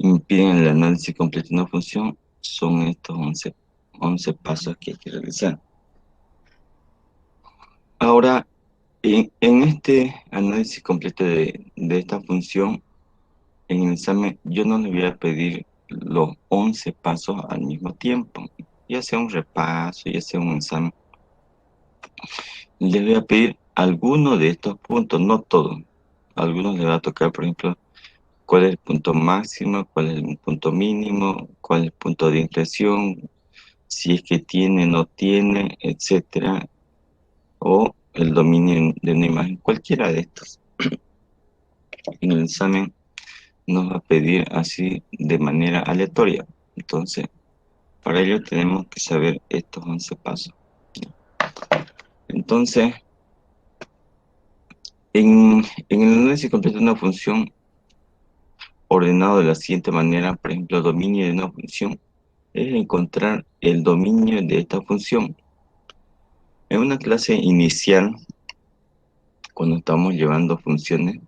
impiden el análisis completo de una función son estos 11 pasos que hay que realizar. Ahora, en este análisis completo de esta función, en el examen yo no le voy a pedir los 11 pasos al mismo tiempo, ya sea un repaso, ya sea un examen. Les voy a pedir alguno de estos puntos, no todos. Algunos les va a tocar, por ejemplo, cuál es el punto máximo, cuál es el punto mínimo, cuál es el punto de inflexión, si es que tiene, no tiene, etcétera, o el dominio de una imagen, cualquiera de estos. En el examen nos va a pedir así de manera aleatoria. Entonces, para ello tenemos que saber estos 11 pasos. Entonces, en el análisis completo de una función ordenado de la siguiente manera, por ejemplo, el dominio de una función es encontrar el dominio de esta función. En una clase inicial, cuando estamos llevando funciones,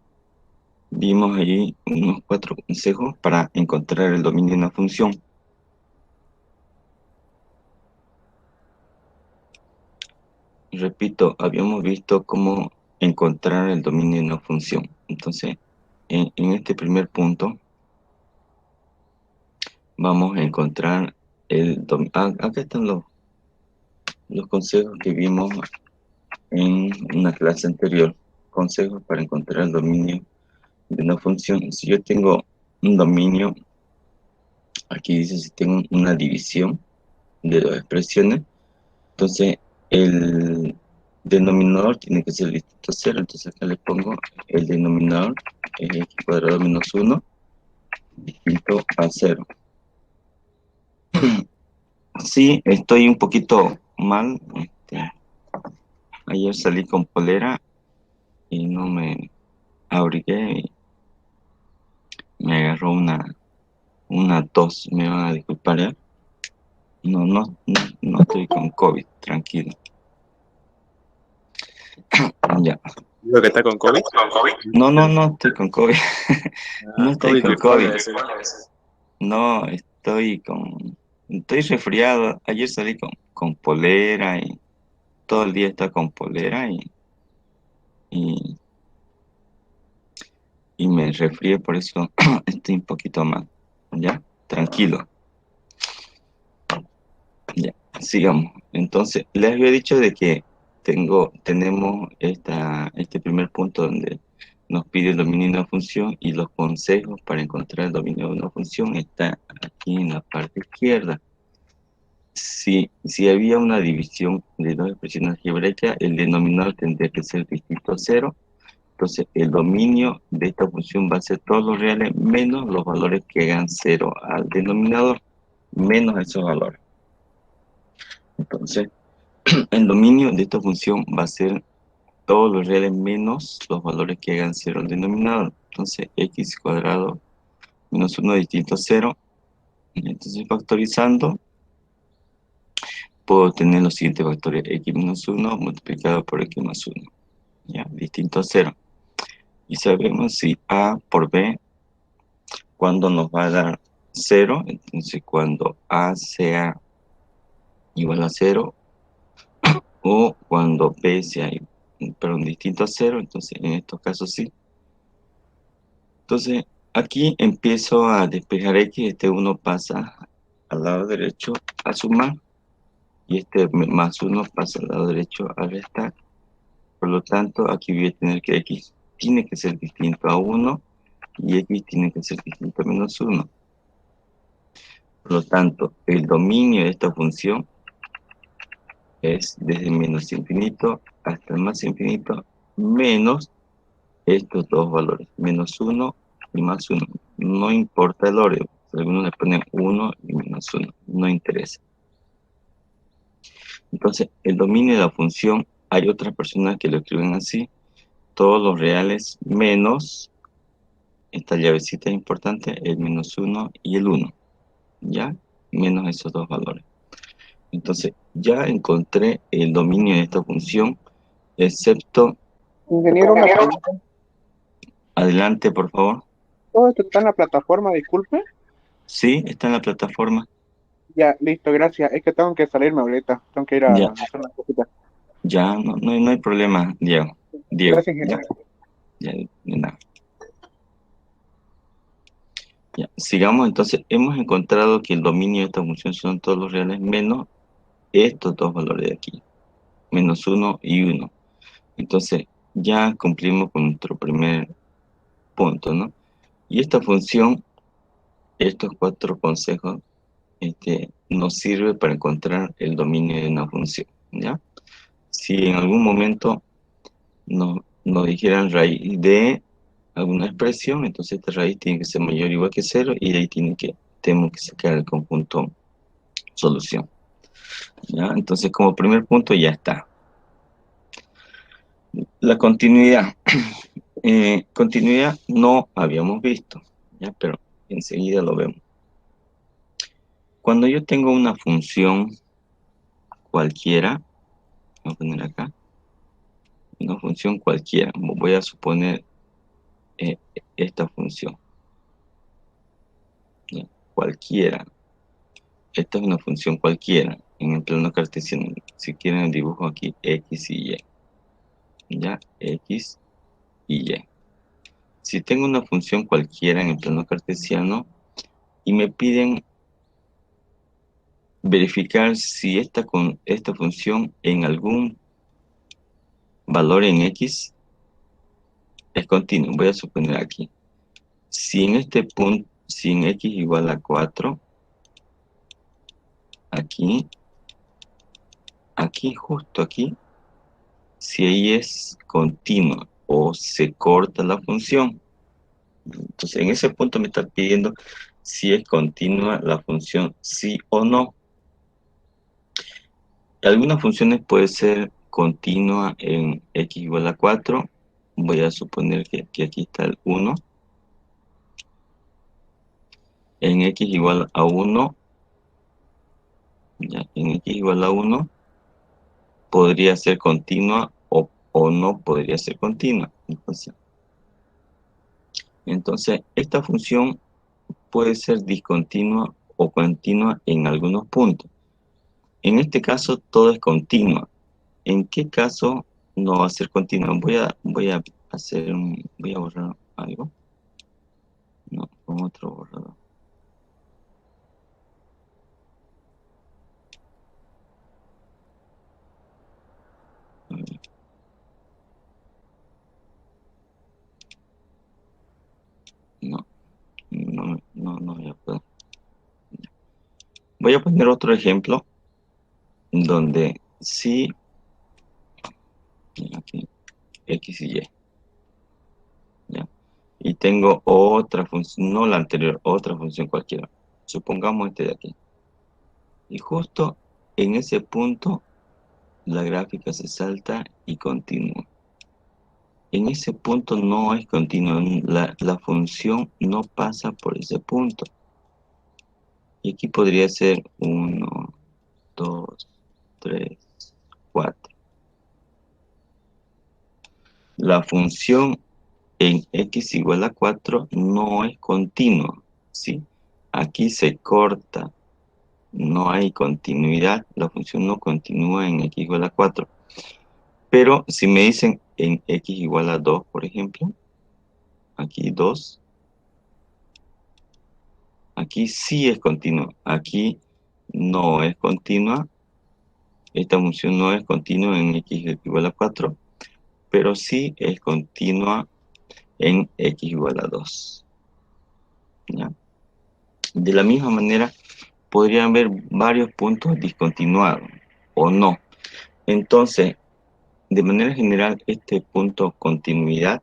vimos allí unos 4 consejos para encontrar el dominio de una función. Repito, habíamos visto cómo encontrar el dominio de una función. Entonces, en este primer punto, vamos a encontrar el dominio. Acá están los consejos que vimos en una clase anterior. Consejos para encontrar el dominio de una función. Si yo tengo un dominio, aquí dice si tengo una división de dos expresiones, entonces el denominador tiene que ser distinto a cero. Entonces acá le pongo el denominador es x cuadrado menos 1 distinto a cero. Sí, estoy un poquito mal. Ayer salí con polera y no me abrigué y me agarró una tos. Me van a disculpar, ¿ya? No estoy con COVID, tranquilo. Ya. Digo que está con COVID. No estoy con COVID. No Ah, estoy con COVID-19, COVID. ese. No, estoy resfriado. Ayer salí con polera y todo el día está con polera y, y me resfrié, por eso estoy un poquito mal. ¿Ya? Tranquilo. Ya, sigamos. Entonces, les había dicho de que tenemos este primer punto donde nos pide el dominio de una función y los consejos para encontrar el dominio de una función está aquí en la parte izquierda. Si había una división de dos expresiones algebraicas, el denominador tendría que ser distinto a cero. Entonces, el dominio de esta función va a ser todos los reales menos los valores que hagan cero al denominador, menos esos valores. Entonces, el dominio de esta función va a ser todos los reales menos los valores que hagan cero al denominador. Entonces, x cuadrado menos 1 distinto a cero. Y entonces, factorizando, puedo obtener los siguientes factores: x menos 1 multiplicado por x más 1, ya, distinto a cero. Y sabemos si a por b, cuando nos va a dar cero. Entonces, cuando a sea igual a cero o cuando b sea, perdón, distinto a cero, entonces en estos casos sí. Entonces, aquí empiezo a despejar x, este 1 pasa al lado derecho a sumar, y este más 1 pasa al lado derecho a restar. Por lo tanto, aquí voy a tener que x tiene que ser distinto a 1 y x tiene que ser distinto a menos 1. Por lo tanto, el dominio de esta función es desde menos infinito hasta el más infinito menos estos dos valores, menos 1 y más 1. No importa el orden, si algunos le ponen 1 y menos 1, no interesa. Entonces, el dominio de la función, hay otras personas que lo escriben así: todos los reales menos, esta llavecita es importante, el menos 1 y el 1, ¿ya? Menos esos dos valores. Entonces, ya encontré el dominio de esta función, excepto, Ingeniero, una pregunta. adelante, por favor. ¿Todo esto está en la plataforma, disculpe? Sí, está en la plataforma. Ya, listo, gracias. Es que tengo que salirme ahorita. Tengo que ir Ya, a hacer una cosita. ya, no hay problema, Diego. Diego, Gracias, ya, ingeniero. ya, de nada. Ya. Sigamos, entonces, hemos encontrado que el dominio de esta función son todos los reales menos estos dos valores de aquí, -1 y 1. Entonces, ya cumplimos con nuestro primer punto, ¿no? Y esta función, estos cuatro consejos, nos sirve para encontrar el dominio de una función, ¿ya? Si en algún momento nos dijeran raíz de alguna expresión, entonces esta raíz tiene que ser mayor o igual que cero y de ahí tenemos que sacar el conjunto solución, ¿ya? Entonces, como primer punto ya está. La continuidad. Continuidad no habíamos visto, ¿ya? Pero enseguida lo vemos. Cuando yo tengo una función cualquiera, voy a poner acá, una función cualquiera, voy a suponer eh, esta función, ¿ya? Cualquiera. Esta es una función cualquiera. En el plano cartesiano, si quieren dibujo aquí X y Y, ¿ya? X y Y. Si tengo una función cualquiera en el plano cartesiano y me piden verificar si esta función en algún valor en X es continuo. Voy a suponer aquí. Si en este punto, si en X igual a 4, aquí, justo aquí, si ahí es continua o se corta la función. Entonces, en ese punto me está pidiendo si es continua la función sí o no. Algunas funciones puede ser continua en X igual a 4. Voy a suponer que aquí está el 1. En X igual a 1, ya, en X igual a 1 podría ser continua o no podría ser continua. Entonces, esta función puede ser discontinua o continua en algunos puntos. En este caso, todo es continua. ¿En qué caso no va a ser continua? Voy a borrar algo. No, con otro borrador. A ver, no, no voy a poder. Voy a poner otro ejemplo donde sí, aquí, X y Y, ¿ya? Y tengo otra función, no la anterior, otra función cualquiera. Supongamos este de aquí. Y justo en ese punto la gráfica se salta y continúa. En ese punto no es continua, la función no pasa por ese punto. Y aquí podría ser 1, 2, 3, 4. La función en x igual a 4 no es continua, ¿sí? Aquí se corta, no hay continuidad, la función no continúa en x igual a 4. Pero si me dicen en x igual a 2, por ejemplo, aquí 2, aquí sí es continua, aquí no es continua, esta función no es continua en x igual a 4, pero sí es continua en x igual a 2, ¿ya? De la misma manera, podrían haber varios puntos discontinuados o no. Entonces, de manera general, este punto continuidad,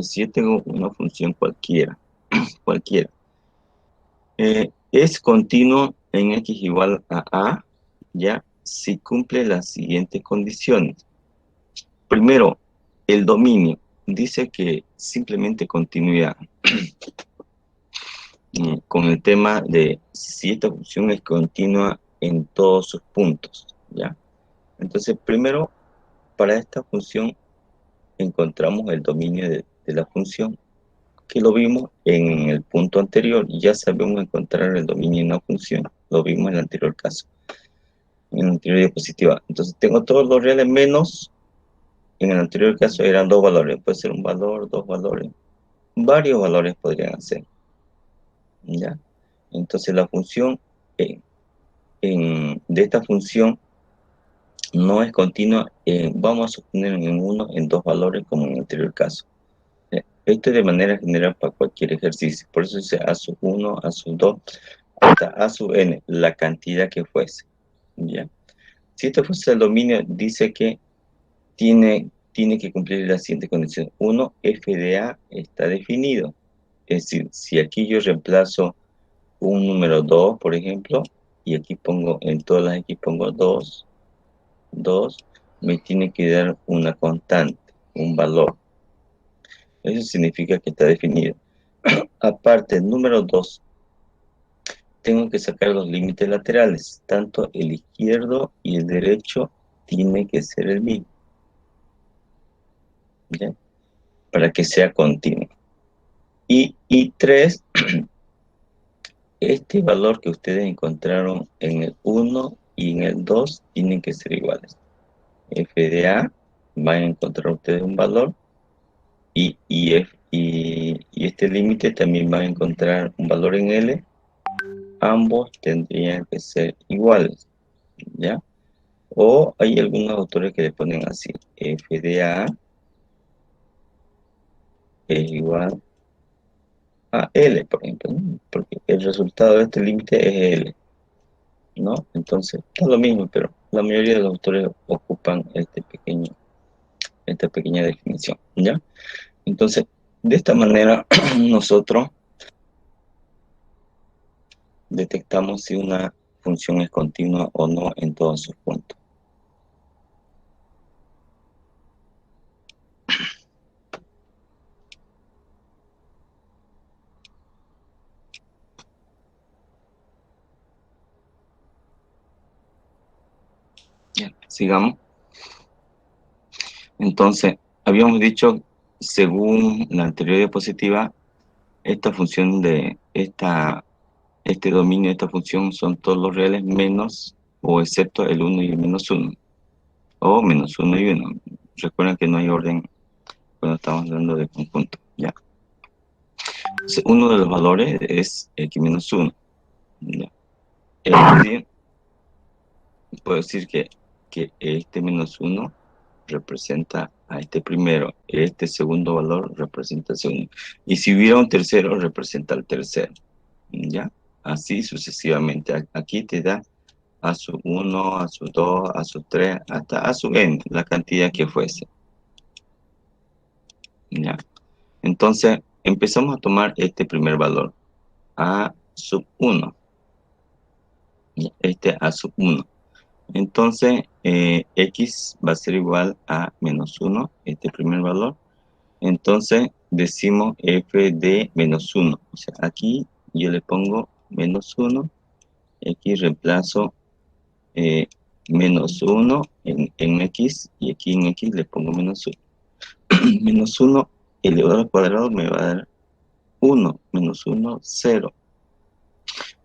si yo tengo una función cualquiera, es continuo en x igual a, ya, si cumple las siguientes condiciones. Primero, el dominio dice que simplemente continuidad con el tema de si esta función es continua en todos sus puntos, ¿ya? Entonces, primero, para esta función encontramos el dominio de la función. que lo vimos en el punto anterior. Ya sabemos encontrar el dominio de una función. Lo vimos en el anterior caso, en la anterior diapositiva. Entonces tengo todos los reales menos, en el anterior caso eran dos valores. Puede ser un valor, dos valores, varios valores podrían ser, ¿ya? Entonces la función de esta función no es continua. Vamos a suponer en uno, en dos valores, como en el anterior caso. Esto es de manera general para cualquier ejercicio. Por eso dice a sub 1, a sub 2, hasta a sub n, la cantidad que fuese, ¿ya? Si esto fuese el dominio, dice que tiene que cumplir la siguiente condición. Uno, f de a está definido. Es decir, si aquí yo reemplazo un número 2, por ejemplo, y aquí pongo, en todas las x pongo 2, me tiene que dar una constante, un valor. Eso significa que está definido. Aparte, el número 2, tengo que sacar los límites laterales. Tanto el izquierdo y el derecho tiene que ser el mismo, ¿ya? Para que sea continuo. Y 3, este valor que ustedes encontraron en el 1 y en el 2 tienen que ser iguales. F de A, van a encontrar ustedes un valor, y este límite también va a encontrar un valor en L. Ambos tendrían que ser iguales, ¿ya? O hay algunos autores que le ponen así: f de a es igual a L, por ejemplo, ¿no? Porque el resultado de este límite es L, ¿no? Entonces, es lo mismo, pero la mayoría de los autores ocupan esta pequeña definición, ¿ya? Entonces, de esta manera, nosotros detectamos si una función es continua o no en todos sus puntos. Ya, sigamos. Entonces, habíamos dicho, según la anterior diapositiva, esta función este dominio de esta función son todos los reales menos o excepto el 1 y el menos 1, o menos 1 y 1. Recuerden que no hay orden cuando estamos hablando de conjunto, ¿ya? Entonces, uno de los valores es x menos 1, ¿ya? Es decir, puedo decir que este menos 1 representa a este primero, este segundo valor representa el segundo, y si hubiera un tercero, representa al tercero, ¿ya? Así sucesivamente. Aquí te da a sub 1, a sub 2, a sub 3, hasta a sub n, la cantidad que fuese, ¿ya? Entonces, empezamos a tomar este primer valor, a sub 1, este a sub 1. Entonces, x va a ser igual a menos 1, este primer valor. Entonces, decimos f de menos 1. O sea, aquí yo le pongo menos 1, aquí reemplazo menos 1 en x, y aquí en x le pongo menos 1. Menos 1 elevado al cuadrado me va a dar 1, menos 1, 0.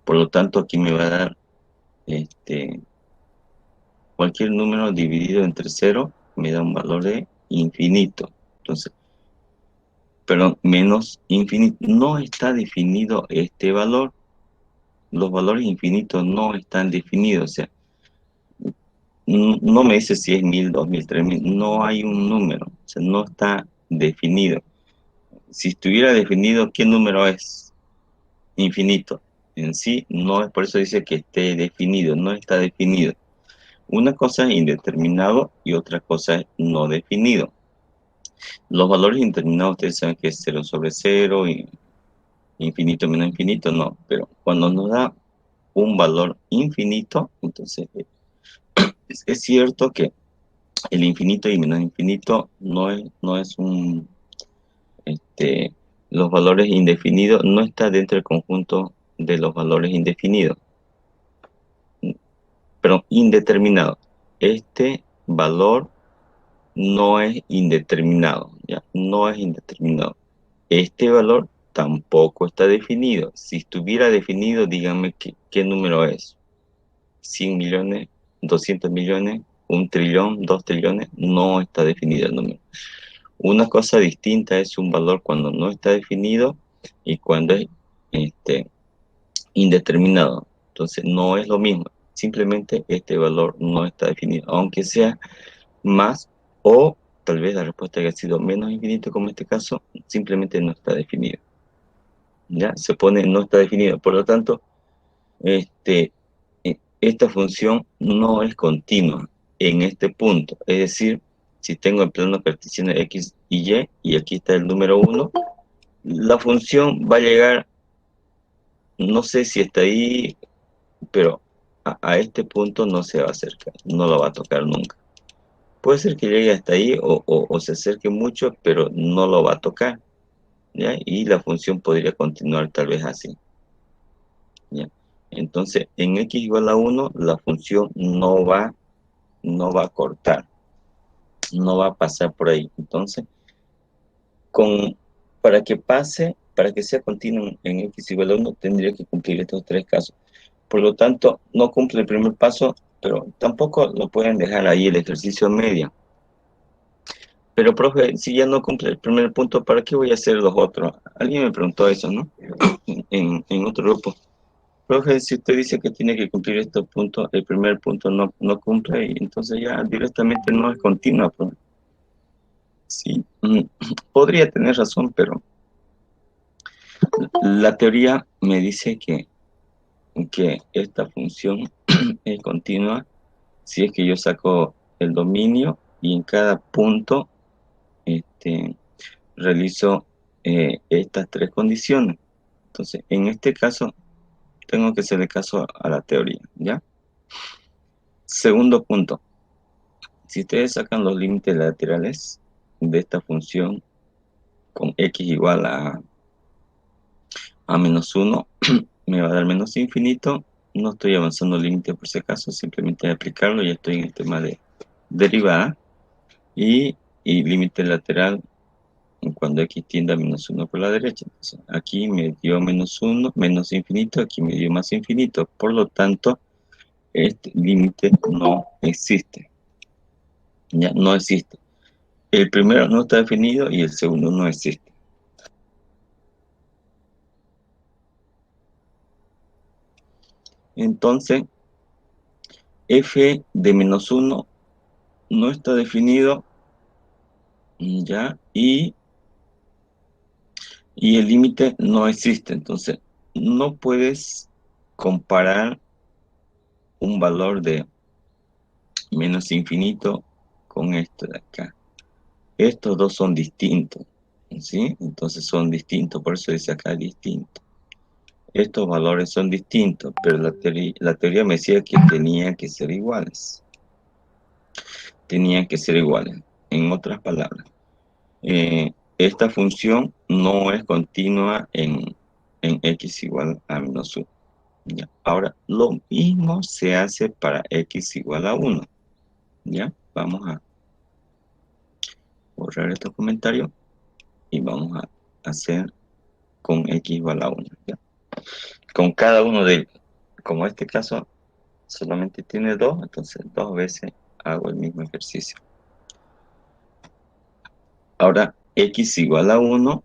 Por lo tanto, aquí me va a dar cualquier número dividido entre 0, me da un valor de infinito. Entonces, pero menos infinito, no está definido este valor. Los valores infinitos no están definidos. O sea, no me dice si es 1000, 2000, 3000, no hay un número, o sea, no está definido. Si estuviera definido, ¿qué número es? Infinito. En sí, no es, por eso dice que esté definido, no está definido. Una cosa es indeterminado y otra cosa es no definido. Los valores indeterminados, ustedes saben que es 0 sobre 0, y infinito menos infinito, no. Pero cuando nos da un valor infinito, entonces es cierto que el infinito y menos infinito no es los valores indefinidos, no está dentro del conjunto de los valores indefinidos, pero indeterminado. Este valor no es indeterminado, ¿ya? No es indeterminado. este valor tampoco está definido. Si estuviera definido, díganme qué número es. 100 millones, 200 millones, 1 trillón, 2 trillones, no está definido el número. Una cosa distinta es un valor cuando no está definido y cuando es indeterminado. Entonces no es lo mismo. Simplemente este valor no está definido, aunque sea más o tal vez la respuesta haya sido menos infinito, como en este caso, simplemente no está definido. ¿Ya? Se pone no está definido. Por lo tanto, esta función no es continua en este punto. Es decir, si tengo el plano cartesiano x y aquí está el número 1, la función va a llegar, no sé si está ahí, pero a este punto no se va a acercar, no lo va a tocar nunca. Puede ser que llegue hasta ahí o se acerque mucho, pero no lo va a tocar, ¿ya? Y la función podría continuar tal vez así, ¿ya? Entonces, en x igual a 1, la función no va a cortar, no va a pasar por ahí. Entonces, para que pase, para que sea continuo en x igual a 1, tendría que cumplir estos tres casos. Por lo tanto, no cumple el primer paso, pero tampoco lo pueden dejar ahí el ejercicio media. Pero, profe, si ya no cumple el primer punto, ¿para qué voy a hacer los otros? Alguien me preguntó eso, ¿no? En otro grupo. Profe, si usted dice que tiene que cumplir estos puntos, el primer punto no cumple, y entonces ya directamente no es continua, profe. Sí, podría tener razón, pero la teoría me dice que esta función es continua si es que yo saco el dominio y en cada punto realizo estas tres condiciones. Entonces, en este caso, tengo que hacerle caso a la teoría, ¿ya? Segundo punto, si ustedes sacan los límites laterales de esta función con x igual a menos 1, me va a dar menos infinito. No estoy avanzando el límite por si acaso, simplemente aplicarlo, ya estoy en el tema de derivada. Y límite lateral cuando x tiende a menos 1 por la derecha. Entonces, aquí me dio menos 1, menos infinito, aquí me dio más infinito. Por lo tanto, este límite no existe. Ya no existe. El primero no está definido y el segundo no existe. Entonces, f de menos 1 no está definido, ya, y el límite no existe. Entonces, no puedes comparar un valor de menos infinito con esto de acá. Estos dos son distintos, ¿sí? Entonces son distintos, por eso dice acá distinto. Estos valores son distintos, pero la teoría me decía que tenían que ser iguales. Tenían que ser iguales. En otras palabras, esta función no es continua en x igual a menos 1. ¿Ya? Ahora, lo mismo se hace para x igual a 1. ¿Ya? Vamos a borrar estos comentarios y vamos a hacer con x igual a 1. ¿Ya? Con cada uno de ellos. Como este caso solamente tiene 2, entonces 2 veces hago el mismo ejercicio. Ahora, x igual a 1,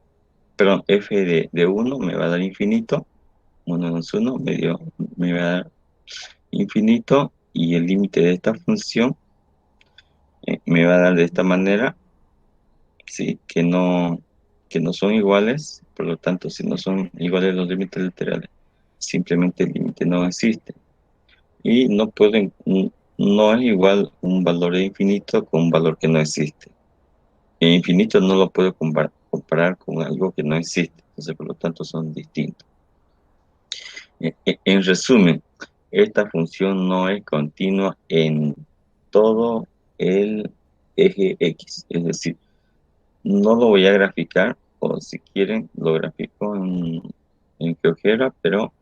perdón, f de 1 me va a dar infinito. 1 menos 1 me va a dar infinito, y el límite de esta función me va a dar de esta manera, ¿sí? Que no son iguales. Por lo tanto, si no son iguales los límites laterales, simplemente el límite no existe. Y no es igual un valor de infinito con un valor que no existe. El infinito no lo puedo comparar con algo que no existe, entonces por lo tanto son distintos. En resumen, esta función no es continua en todo el eje X, es decir, no lo voy a graficar, o si quieren lo grafico en GeoGebra, pero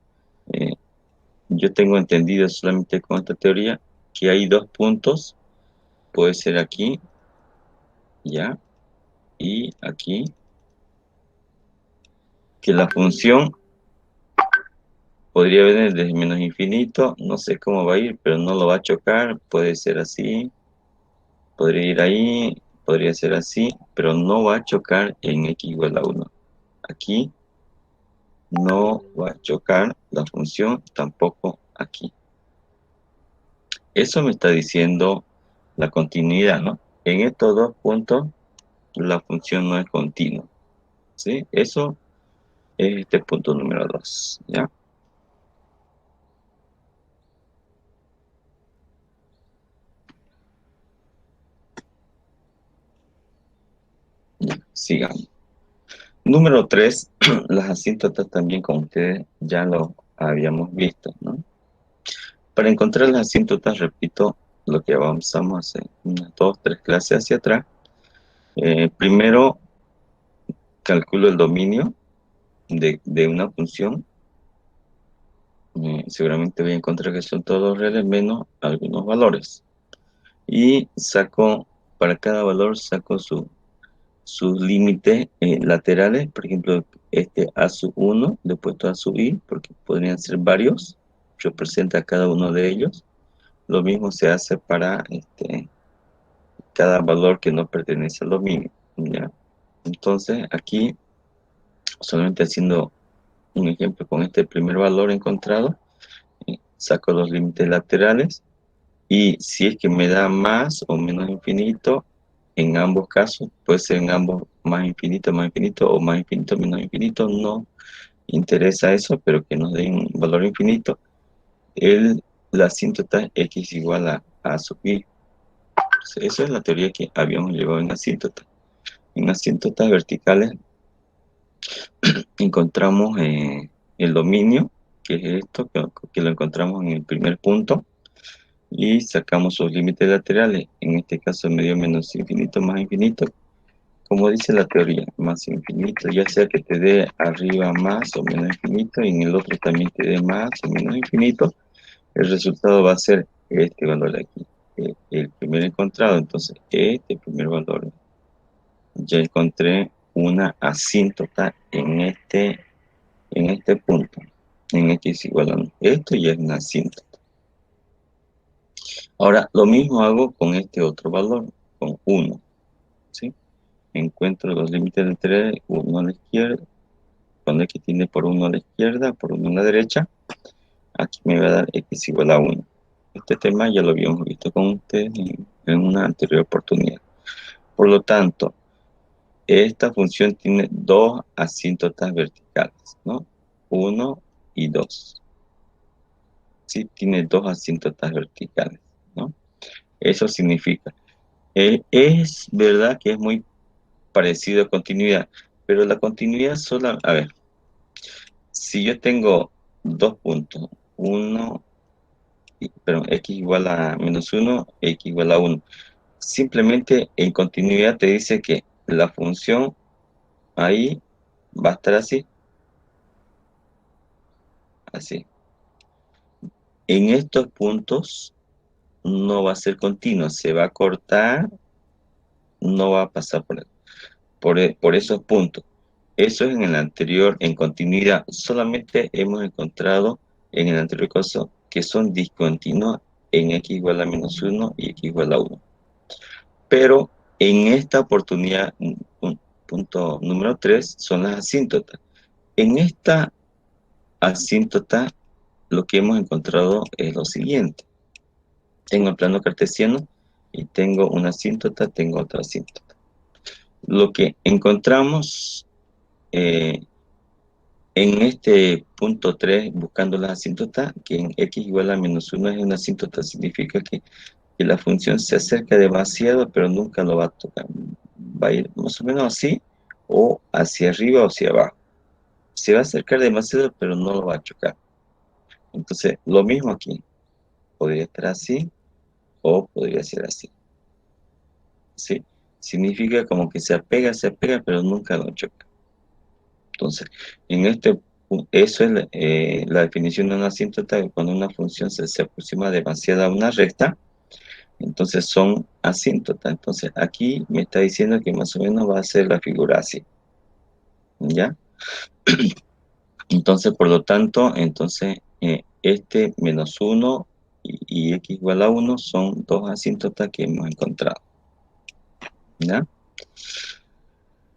yo tengo entendido solamente con esta teoría que hay dos puntos, puede ser aquí, ya, y aquí, que la función podría venir desde menos infinito, no sé cómo va a ir, pero no lo va a chocar, puede ser así, podría ir ahí, podría ser así, pero no va a chocar en x igual a 1. Aquí no va a chocar la función, tampoco aquí. Eso me está diciendo la continuidad, ¿no? En estos dos puntos la función no es continua, ¿sí? Eso es este punto número 2, ¿ya? Ya, sigamos. Número 3, las asíntotas también como ustedes ya lo habíamos visto, ¿no? Para encontrar las asíntotas, repito lo que avanzamos hace unas 2, 3 clases hacia atrás. Primero calculo el dominio de una función. Seguramente voy a encontrar que son todos reales menos algunos valores. Y saco, para cada valor saco sus límites laterales. Por ejemplo, este a sub 1 le he puesto a sub i porque podrían ser varios. Representa cada uno de ellos. Lo mismo se hace para cada valor que no pertenece al dominio, ¿ya? Entonces, aquí, solamente haciendo un ejemplo con este primer valor encontrado, saco los límites laterales y si es que me da más o menos infinito, en ambos casos, puede ser en ambos más infinito o más infinito, menos infinito, no interesa eso, pero que nos den un valor infinito, la asíntota x igual a sub i. Esa es la teoría que habíamos llevado en asíntotas. En asíntotas verticales encontramos el dominio, que es esto, que lo encontramos en el primer punto, y sacamos sus límites laterales, en este caso medio menos infinito más infinito, como dice la teoría, más infinito, ya sea que te dé arriba más o menos infinito, y en el otro también te dé más o menos infinito, el resultado va a ser este valor de aquí, el primer encontrado. Entonces este primer valor, ya encontré una asíntota en este punto, en x igual a 1. Esto ya es una asíntota. Ahora, lo mismo hago con este otro valor, con 1, ¿sí? Encuentro los límites de 3, 1 a la izquierda, cuando x tiene por 1 a la izquierda, por 1 a la derecha, aquí me va a dar x igual a 1. Este tema ya lo habíamos visto con ustedes en una anterior oportunidad. Por lo tanto, esta función tiene dos asíntotas verticales, ¿no? 1 y 2. Sí, tiene dos asíntotas verticales, ¿no? Eso significa, es verdad que es muy parecido a continuidad, pero la continuidad sola, a ver, si yo tengo dos puntos, perdón, x igual a menos 1, x igual a 1, simplemente en continuidad te dice que la función ahí va a estar así, así. En estos puntos no va a ser continuo, se va a cortar, no va a pasar por esos puntos. Eso es en el anterior, en continuidad. Solamente hemos encontrado en el anterior caso que son discontinuos en x igual a menos 1 y x igual a 1. Pero en esta oportunidad, punto número 3, son las asíntotas. En esta asíntota, lo que hemos encontrado es lo siguiente. Tengo el plano cartesiano y tengo una asíntota, tengo otra asíntota. Lo que encontramos en este punto 3, buscando las asíntotas, que en x igual a menos 1 es una asíntota, significa que la función se acerca demasiado, pero nunca lo va a tocar. Va a ir más o menos así, o hacia arriba o hacia abajo. Se va a acercar demasiado, pero no lo va a chocar. Entonces, lo mismo aquí. Podría estar así, o podría ser así. ¿Sí? Significa como que se apega, pero nunca lo choca. Entonces, eso es la definición de una asíntota, cuando una función se aproxima demasiado a una recta, entonces son asíntotas. Entonces, aquí me está diciendo que más o menos va a ser la figura así, ¿ya? Entonces, por lo tanto, este menos 1 y x igual a 1 son dos asíntotas que hemos encontrado. ¿Ya?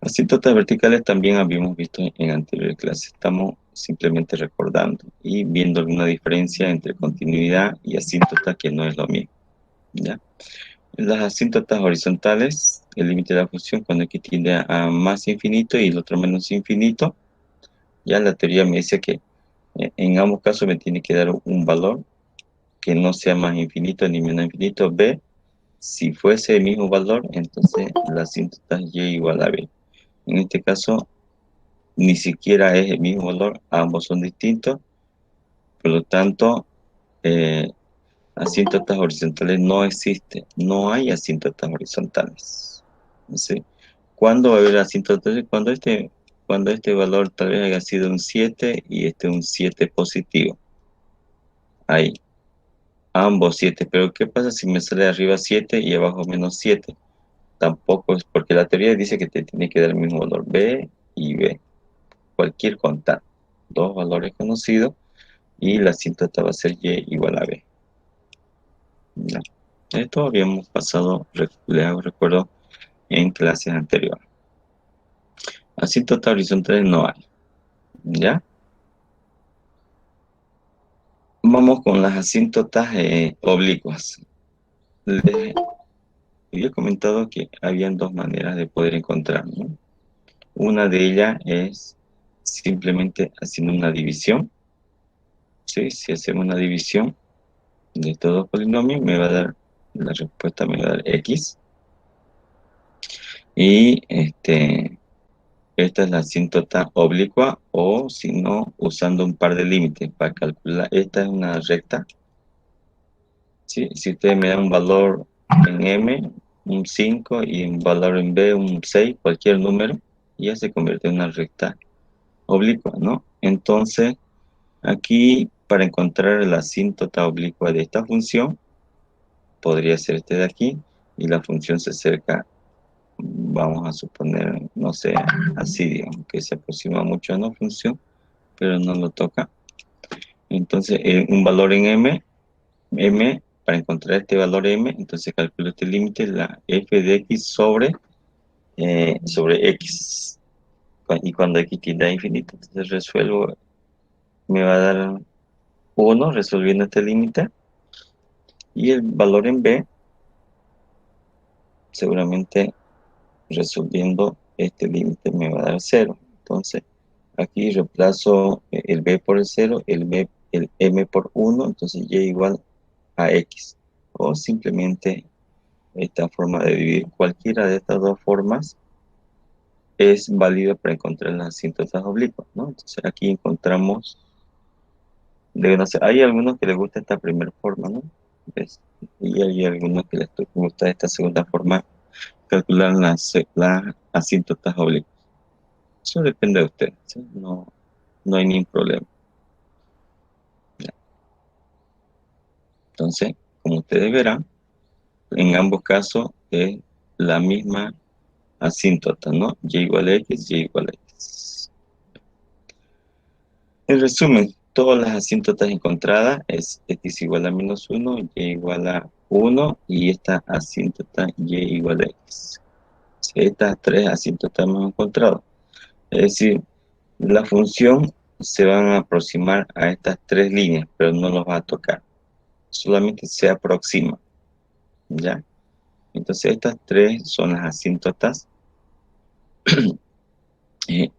Asíntotas verticales también habíamos visto en anterior clase. Estamos simplemente recordando y viendo alguna diferencia entre continuidad y asíntota, que no es lo mismo. ¿Ya? En las asíntotas horizontales, el límite de la función cuando x tiende a más infinito y el otro menos infinito, ya la teoría me dice que en ambos casos me tiene que dar un valor que no sea más infinito ni menos infinito. B, si fuese el mismo valor, entonces la asíntota y igual a b. En este caso, ni siquiera es el mismo valor, ambos son distintos, por lo tanto, asíntotas horizontales no existen, no hay asíntotas horizontales. ¿Sí? ¿Cuándo va a haber asíntotas? Cuando este valor tal vez haya sido un 7 y este un 7 positivo. Ahí, ambos 7, pero ¿qué pasa si me sale arriba 7 y abajo menos 7? Tampoco es porque la teoría dice que te tiene que dar el mismo valor B y B, cualquier constante, dos valores conocidos, y la asíntota va a ser Y igual a B. ¿Ya? Esto habíamos pasado, les recuerdo, en clases anteriores. Asíntotas horizontales no hay. ¿Ya? Vamos con las asíntotas oblicuas. Les había comentado que habían dos maneras de poder encontrar, ¿no? Una de ellas es simplemente haciendo una división. ¿Sí? Si hacemos una división de estos dos polinomios, me va a dar, la respuesta me va a dar x. Y esta es la asíntota oblicua, o si no, usando un par de límites para calcular. Esta es una recta. ¿Sí? Si ustedes me dan un valor en m, un 5, y un valor en b, un 6, cualquier número, ya se convierte en una recta oblicua, ¿no? Entonces, aquí, para encontrar la asíntota oblicua de esta función, podría ser este de aquí, y la función se acerca, vamos a suponer, no sé, así, digamos, que se aproxima mucho a una función, pero no lo toca. Entonces, un valor en m, para encontrar este valor m, entonces calculo este límite, la f de x sobre x. Y cuando x tiende a infinito, entonces resuelvo, me va a dar 1 resolviendo este límite, y el valor en b, seguramente resolviendo este límite me va a dar 0. Entonces, aquí reemplazo el b por el 0, el m por 1, entonces y igual a x. O simplemente esta forma de dividir, cualquiera de estas dos formas es válida para encontrar las asíntotas oblicuas, ¿no? Entonces aquí encontramos, no sé, hay algunos que les gusta esta primera forma, ¿no? ¿Ves? Y hay algunos que les gusta esta segunda forma, calcular las asíntotas oblicuas. Eso depende de usted, ¿sí? No, no hay ningún problema. Ya. Entonces, como ustedes verán, en ambos casos es la misma asíntota, ¿no? Y igual a x, y igual a x. En resumen, todas las asíntotas encontradas es x igual a menos 1, y igual a 1, y esta asíntota y igual a x. Estas tres asíntotas hemos encontrado. Es decir, la función se van a aproximar a estas tres líneas, pero no los va a tocar. Solamente se aproxima, ¿ya? Entonces estas tres son las asíntotas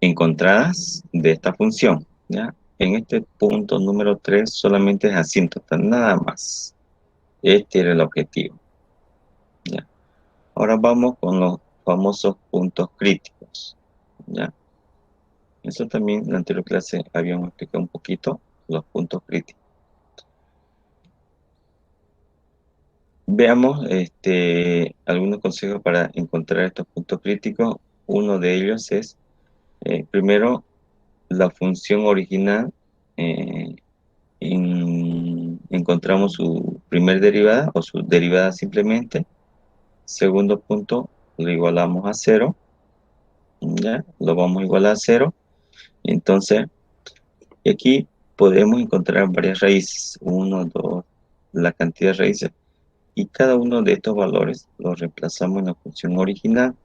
encontradas de esta función, ¿ya? En este punto número 3 solamente es asíntota, nada más. Este era el objetivo, ¿ya? Ahora vamos con los famosos puntos críticos, ¿ya? Eso también en la anterior clase habíamos explicado un poquito, los puntos críticos. Veamos algunos consejos para encontrar estos puntos críticos. Uno de ellos es, primero, la función original, encontramos su primer derivada o su derivada simplemente. Segundo punto, lo igualamos a 0, ¿ya? Lo vamos a igualar a 0. Entonces, aquí podemos encontrar varias raíces, 1, 2, la cantidad de raíces, y cada uno de estos valores los reemplazamos en la función original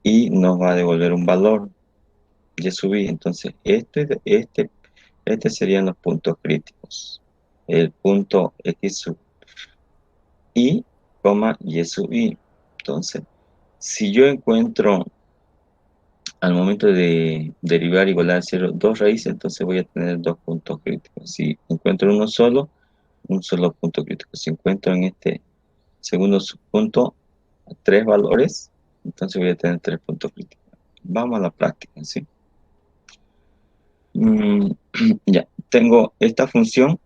y nos va a devolver un valor y subí. Entonces, este serían los puntos críticos. El punto x sub y, y sub i. Entonces, si yo encuentro al momento de derivar igualar a 0 dos raíces, entonces voy a tener dos puntos críticos. Si encuentro uno solo, un solo punto crítico. Si encuentro en este segundo subpunto tres valores, entonces voy a tener tres puntos críticos. Vamos a la práctica, ¿sí? Mm, ya, tengo esta función,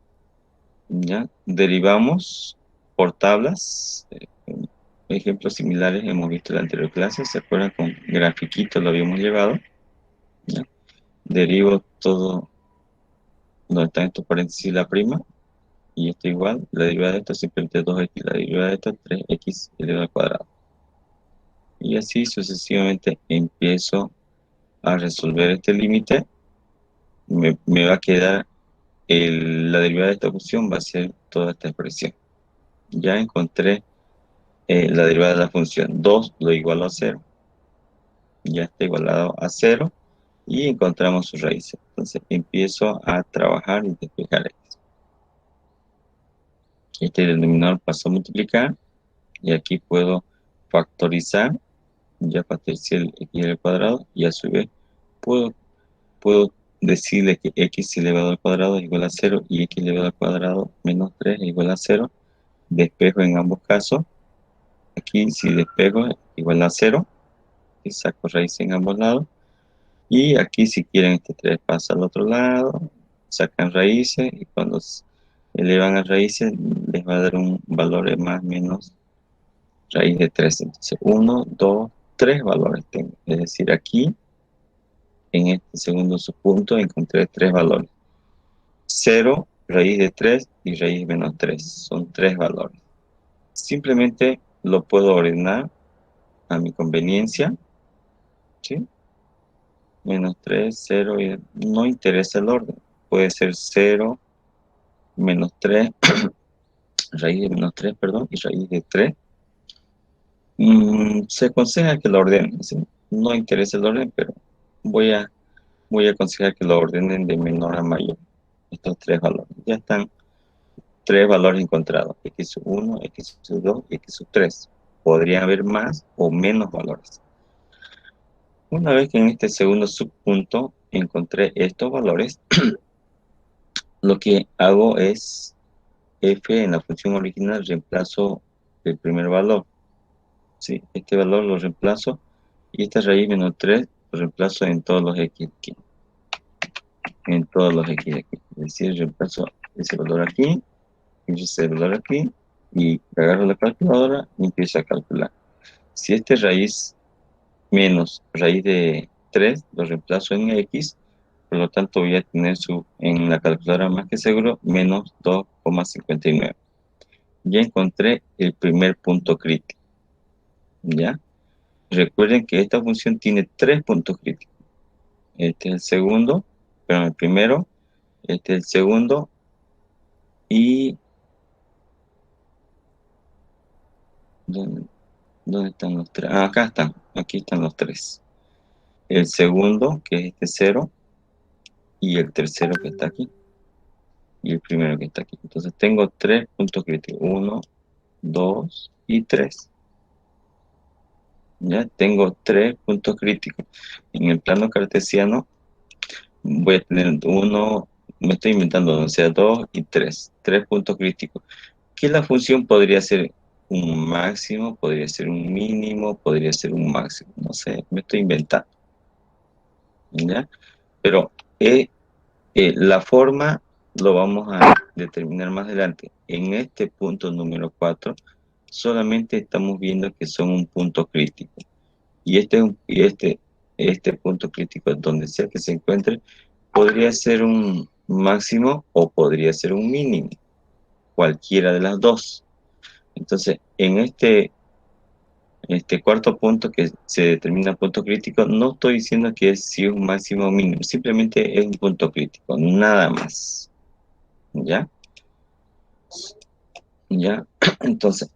ya, derivamos por tablas. Ejemplos similares hemos visto en la anterior clase, ¿se acuerdan? Con grafiquito lo habíamos llevado, ¿ya? Derivo todo donde está estos paréntesis la prima, y esto igual, la derivada de esto es simplemente 2x, la derivada de esto es 3x elevado al cuadrado. Y así sucesivamente empiezo a resolver este límite. Me va a quedar la derivada de esta función va a ser toda esta expresión. Ya encontré la derivada de la función 2, lo igualo a 0. Ya está igualado a 0 y encontramos sus raíces. Entonces empiezo a trabajar y despejar esto. Este denominador pasó a multiplicar y aquí puedo factorizar. Ya factoricé el x al cuadrado y a su vez puedo decirle que x elevado al cuadrado es igual a 0 y x elevado al cuadrado menos 3 es igual a 0. Despejo en ambos casos. Aquí si despejo es igual a 0 y saco raíz en ambos lados. Y aquí si quieren este 3 pasa al otro lado, sacan raíces y cuando elevan a raíces les va a dar un valor de más o menos raíz de 3. Entonces 1, 2, 3 valores tengo. Es decir, aquí en este segundo subpunto encontré 3 valores. 0, raíz de 3 y raíz menos 3. Son 3 valores. Simplemente lo puedo ordenar a mi conveniencia, ¿sí? Menos 3, 0, y no interesa el orden. Puede ser 0, menos 3, raíz de menos 3, perdón, y raíz de 3. Se aconseja que lo ordenen, ¿sí? No interesa el orden, pero voy a aconsejar que lo ordenen de menor a mayor. Estos tres valores. Ya están tres valores encontrados. X1, X2 y X3. Podría haber más o menos valores. Una vez que en este segundo subpunto encontré estos valores, lo que hago es f en la función original reemplazo el primer valor. ¿Sí? Este valor lo reemplazo y esta raíz menos 3 lo reemplazo en todos los x aquí. En todos los x aquí. Es decir, reemplazo ese valor aquí y ese valor aquí y agarro la calculadora y empiezo a calcular. Si este raíz menos raíz de 3 lo reemplazo en x, por lo tanto voy a tener en la calculadora más que seguro menos 2,59. Ya encontré el primer punto crítico. ¿Ya? Recuerden que esta función tiene tres puntos críticos. Este es el segundo, pero el primero, este es el segundo y... ¿Dónde están los tres? Ah, acá están, aquí están los tres. El segundo, que es este 0, y el tercero que está aquí, y el primero que está aquí. Entonces tengo tres puntos críticos, 1, 2 y 3. Ya tengo tres puntos críticos. En el plano cartesiano voy a tener uno, me estoy inventando, o sea, 2 y 3. Tres puntos críticos. Que la función podría ser un máximo, podría ser un mínimo, podría ser un máximo. No sé, me estoy inventando. ¿Ya? Pero la forma lo vamos a determinar más adelante. En este punto número 4, solamente estamos viendo que son un punto crítico. Y este punto crítico, donde sea que se encuentre, podría ser un máximo o podría ser un mínimo, cualquiera de las dos. Entonces, en este Este cuarto punto que se determina punto crítico, no estoy diciendo que es si es un máximo o mínimo, simplemente es un punto crítico, nada más. ¿Ya? ¿Ya? Entonces,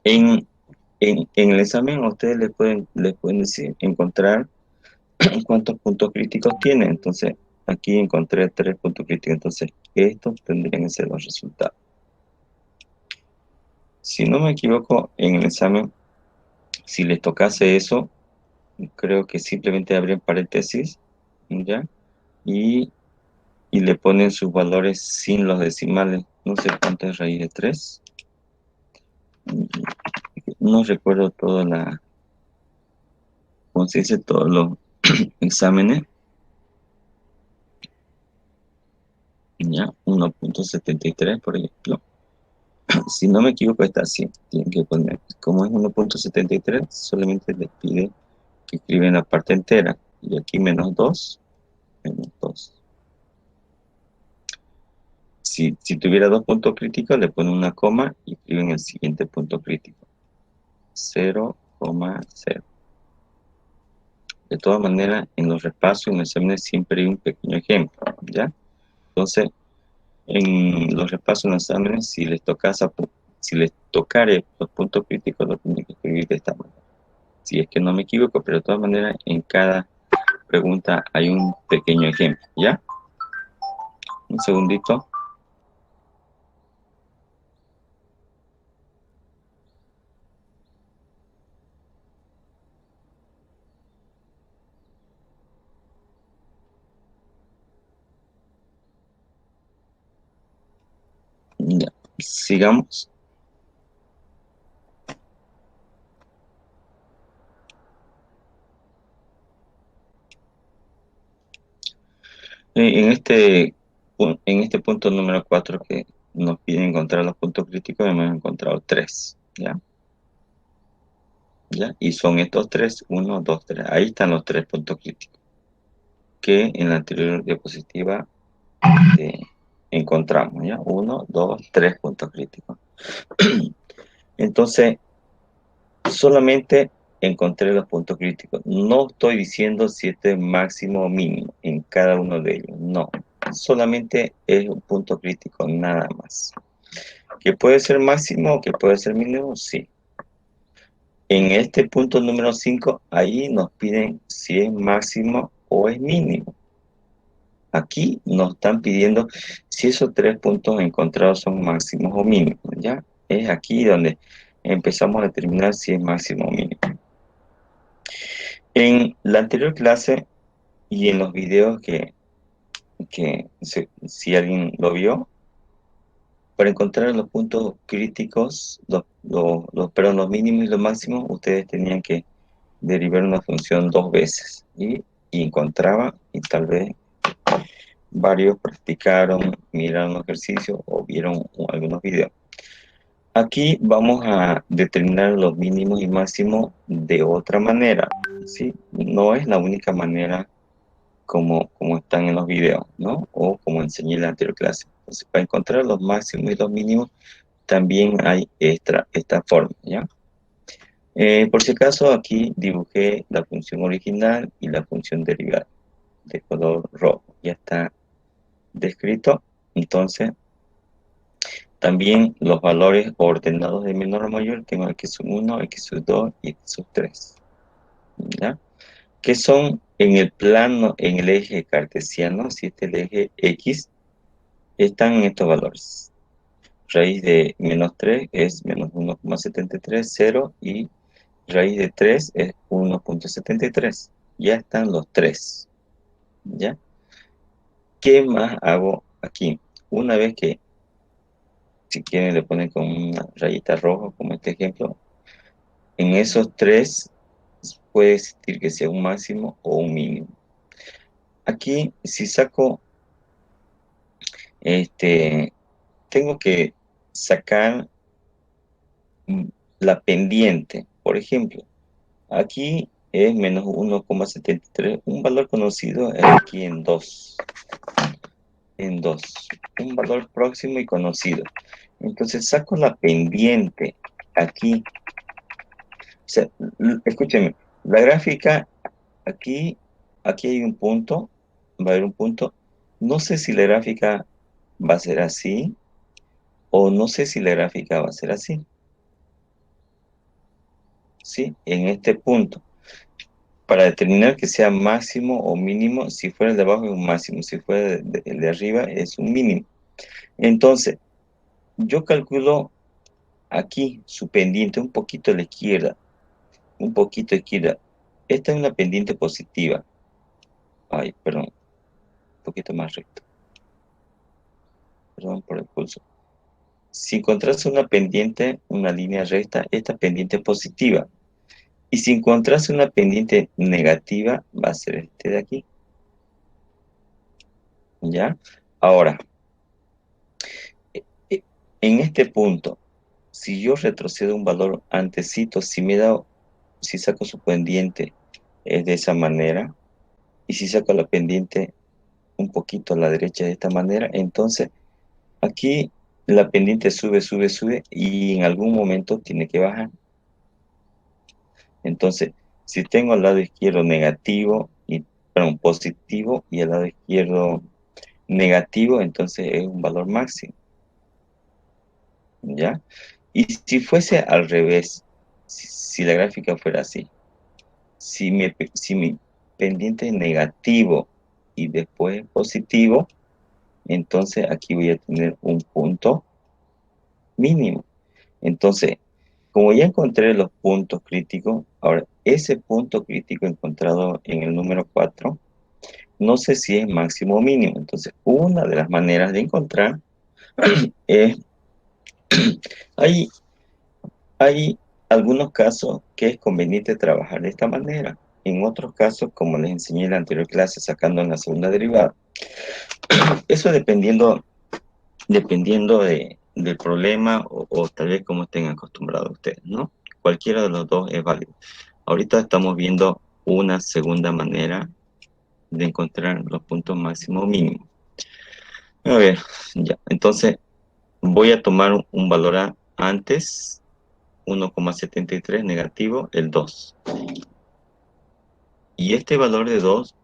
en el examen ustedes les pueden decir, encontrar cuántos puntos críticos tiene. Entonces, aquí encontré 3 puntos críticos. Entonces, estos tendrían que ser los resultados. Si no me equivoco, en el examen, si les tocase eso, creo que simplemente abren paréntesis, ¿ya? Y, y le ponen sus valores sin los decimales. No sé cuánto es raíz de 3. No recuerdo toda la, ¿cómo se dice? Todos los exámenes. Ya, 1.73 por ejemplo. Si no me equivoco, está así. Tienen que poner, como es 1.73 solamente les pide que escriben la parte entera. Y aquí menos 2 menos 2. Si tuviera 2 puntos críticos, le ponen una coma y escriben el siguiente punto crítico. 0,0. De todas maneras, en los repasos y en los exámenes siempre hay un pequeño ejemplo, ¿ya? Entonces, en los repasos, en los exámenes, si les tocare los puntos críticos, lo tienen que escribir de esta manera. Si es que no me equivoco, pero de todas maneras, en cada pregunta hay un pequeño ejemplo, ¿ya? Un segundito. Ya. Sigamos. En este punto número 4 que nos pide encontrar los puntos críticos, hemos encontrado 3, ¿ya? ¿Ya? Y son estos 3, 1, 2, 3. Ahí están los 3 puntos críticos que en la anterior diapositiva encontramos, ¿ya? 1, 2, 3 puntos críticos. Entonces, solamente encontré los puntos críticos. No estoy diciendo si este es máximo o mínimo en cada uno de ellos. No. Solamente es un punto crítico, nada más. ¿Que puede ser máximo o que puede ser mínimo? Sí. En este punto número 5, ahí nos piden si es máximo o es mínimo. Aquí nos están pidiendo si esos 3 puntos encontrados son máximos o mínimos, ¿ya? Es aquí donde empezamos a determinar si es máximo o mínimo. En la anterior clase y en los videos si alguien lo vio, para encontrar los puntos críticos, perdón, los mínimos y los máximos, ustedes tenían que derivar una función 2 veces. Y encontraban, y tal vez varios practicaron, miraron los ejercicios o vieron algunos videos. Aquí vamos a determinar los mínimos y máximos de otra manera, ¿sí? No es la única manera como están en los videos, ¿no? O como enseñé en la anterior clase. Entonces, para encontrar los máximos y los mínimos, también hay esta forma, ¿ya? Por si acaso, aquí dibujé la función original y la función derivada de color rojo. Ya está descrito. Entonces, también los valores ordenados de menor a mayor, tengo x sub 1, x sub 2 y x sub 3. ¿Ya? Que son en el plano, en el eje cartesiano, si este es el eje x, están en estos valores. Raíz de menos 3 es menos 1,73, 0, y raíz de 3 es 1,73. Ya están los 3. ¿Ya? ¿Qué más hago aquí? Una vez que, si quieren, le ponen con una rayita roja, como este ejemplo, en esos 3 puede existir que sea un máximo o un mínimo. Aquí, si saco, tengo que sacar la pendiente. Por ejemplo, aquí es menos 1,73. Un valor conocido es aquí en 2. En 2. Un valor próximo y conocido. Entonces saco la pendiente aquí. sea, escúcheme, la gráfica, aquí, aquí hay un punto, va a haber un punto. No sé si la gráfica va a ser así o no sé si la gráfica va a ser así, ¿sí? En este punto, para determinar que sea máximo o mínimo, si fuera el de abajo es un máximo, si fuera el de arriba es un mínimo. Entonces, yo calculo aquí su pendiente un poquito a la izquierda, un poquito a la izquierda. Esta es una pendiente positiva. Ay, perdón, un poquito más recto. Perdón por el pulso. Si encontrás una pendiente, una línea recta, esta pendiente es positiva. Y si encontrás una pendiente negativa, va a ser este de aquí. ¿Ya? Ahora, e- e- en este punto, si yo retrocedo un valor antecito, si saco su pendiente es de esa manera, y si saco la pendiente un poquito a la derecha de esta manera, entonces aquí la pendiente sube, sube, sube, y en algún momento tiene que bajar. Entonces, si tengo al lado izquierdo negativo y perdón, positivo y al lado izquierdo negativo, entonces es un valor máximo, ¿ya? Y si fuese al revés, si la gráfica fuera así, si mi pendiente es negativo y después positivo, entonces aquí voy a tener un punto mínimo. Entonces, como ya encontré los puntos críticos, ahora ese punto crítico encontrado en el número 4 no sé si es máximo o mínimo. Entonces, una de las maneras de encontrar es, hay, hay algunos casos que es conveniente trabajar de esta manera. En otros casos, como les enseñé en la anterior clase, sacando en la segunda derivada, eso dependiendo del problema o tal vez como estén acostumbrados ustedes, ¿no? Cualquiera de los dos es válido. Ahorita estamos viendo una segunda manera de encontrar los puntos máximos o mínimos. A ver, ya. Entonces, voy a tomar un valor antes, 1,73 negativo, el 2. Y este valor de 2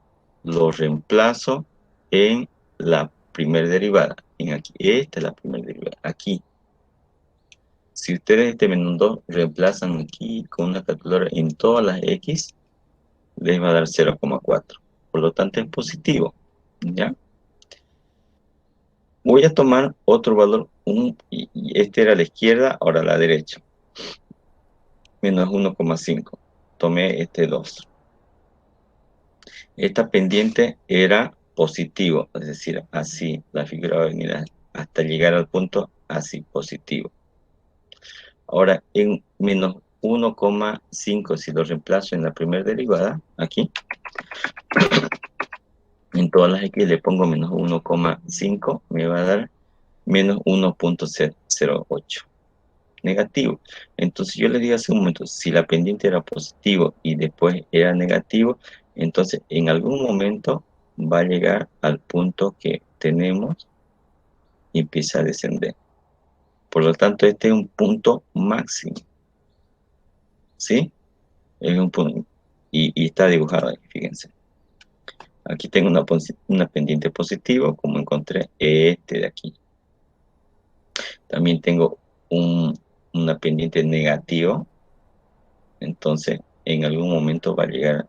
lo reemplazo en la primera derivada. En aquí, esta es la primera derivada. Aquí. Si ustedes este menos 2 reemplazan aquí con una calculadora en todas las X, les va a dar 0,4. Por lo tanto, es positivo. ¿Ya? Voy a tomar otro valor, y este era a la izquierda, ahora a la derecha. Menos 1,5. Tomé este 2. Esta pendiente era positivo, es decir, así, la figura va a venir hasta llegar al punto así, positivo. Ahora, en menos 1,5, si lo reemplazo en la primera derivada, aquí, en todas las X le pongo menos 1,5, me va a dar menos 1,08. Negativo. Entonces yo le digo hace un momento, si la pendiente era positivo y después era negativo, entonces en algún momento va a llegar al punto que tenemos y empieza a descender. Por lo tanto, este es un punto máximo, ¿sí? Es un punto, y está dibujado ahí, fíjense. Aquí tengo una pendiente positiva, como encontré este de aquí. También tengo una pendiente negativa, entonces en algún momento va a llegar,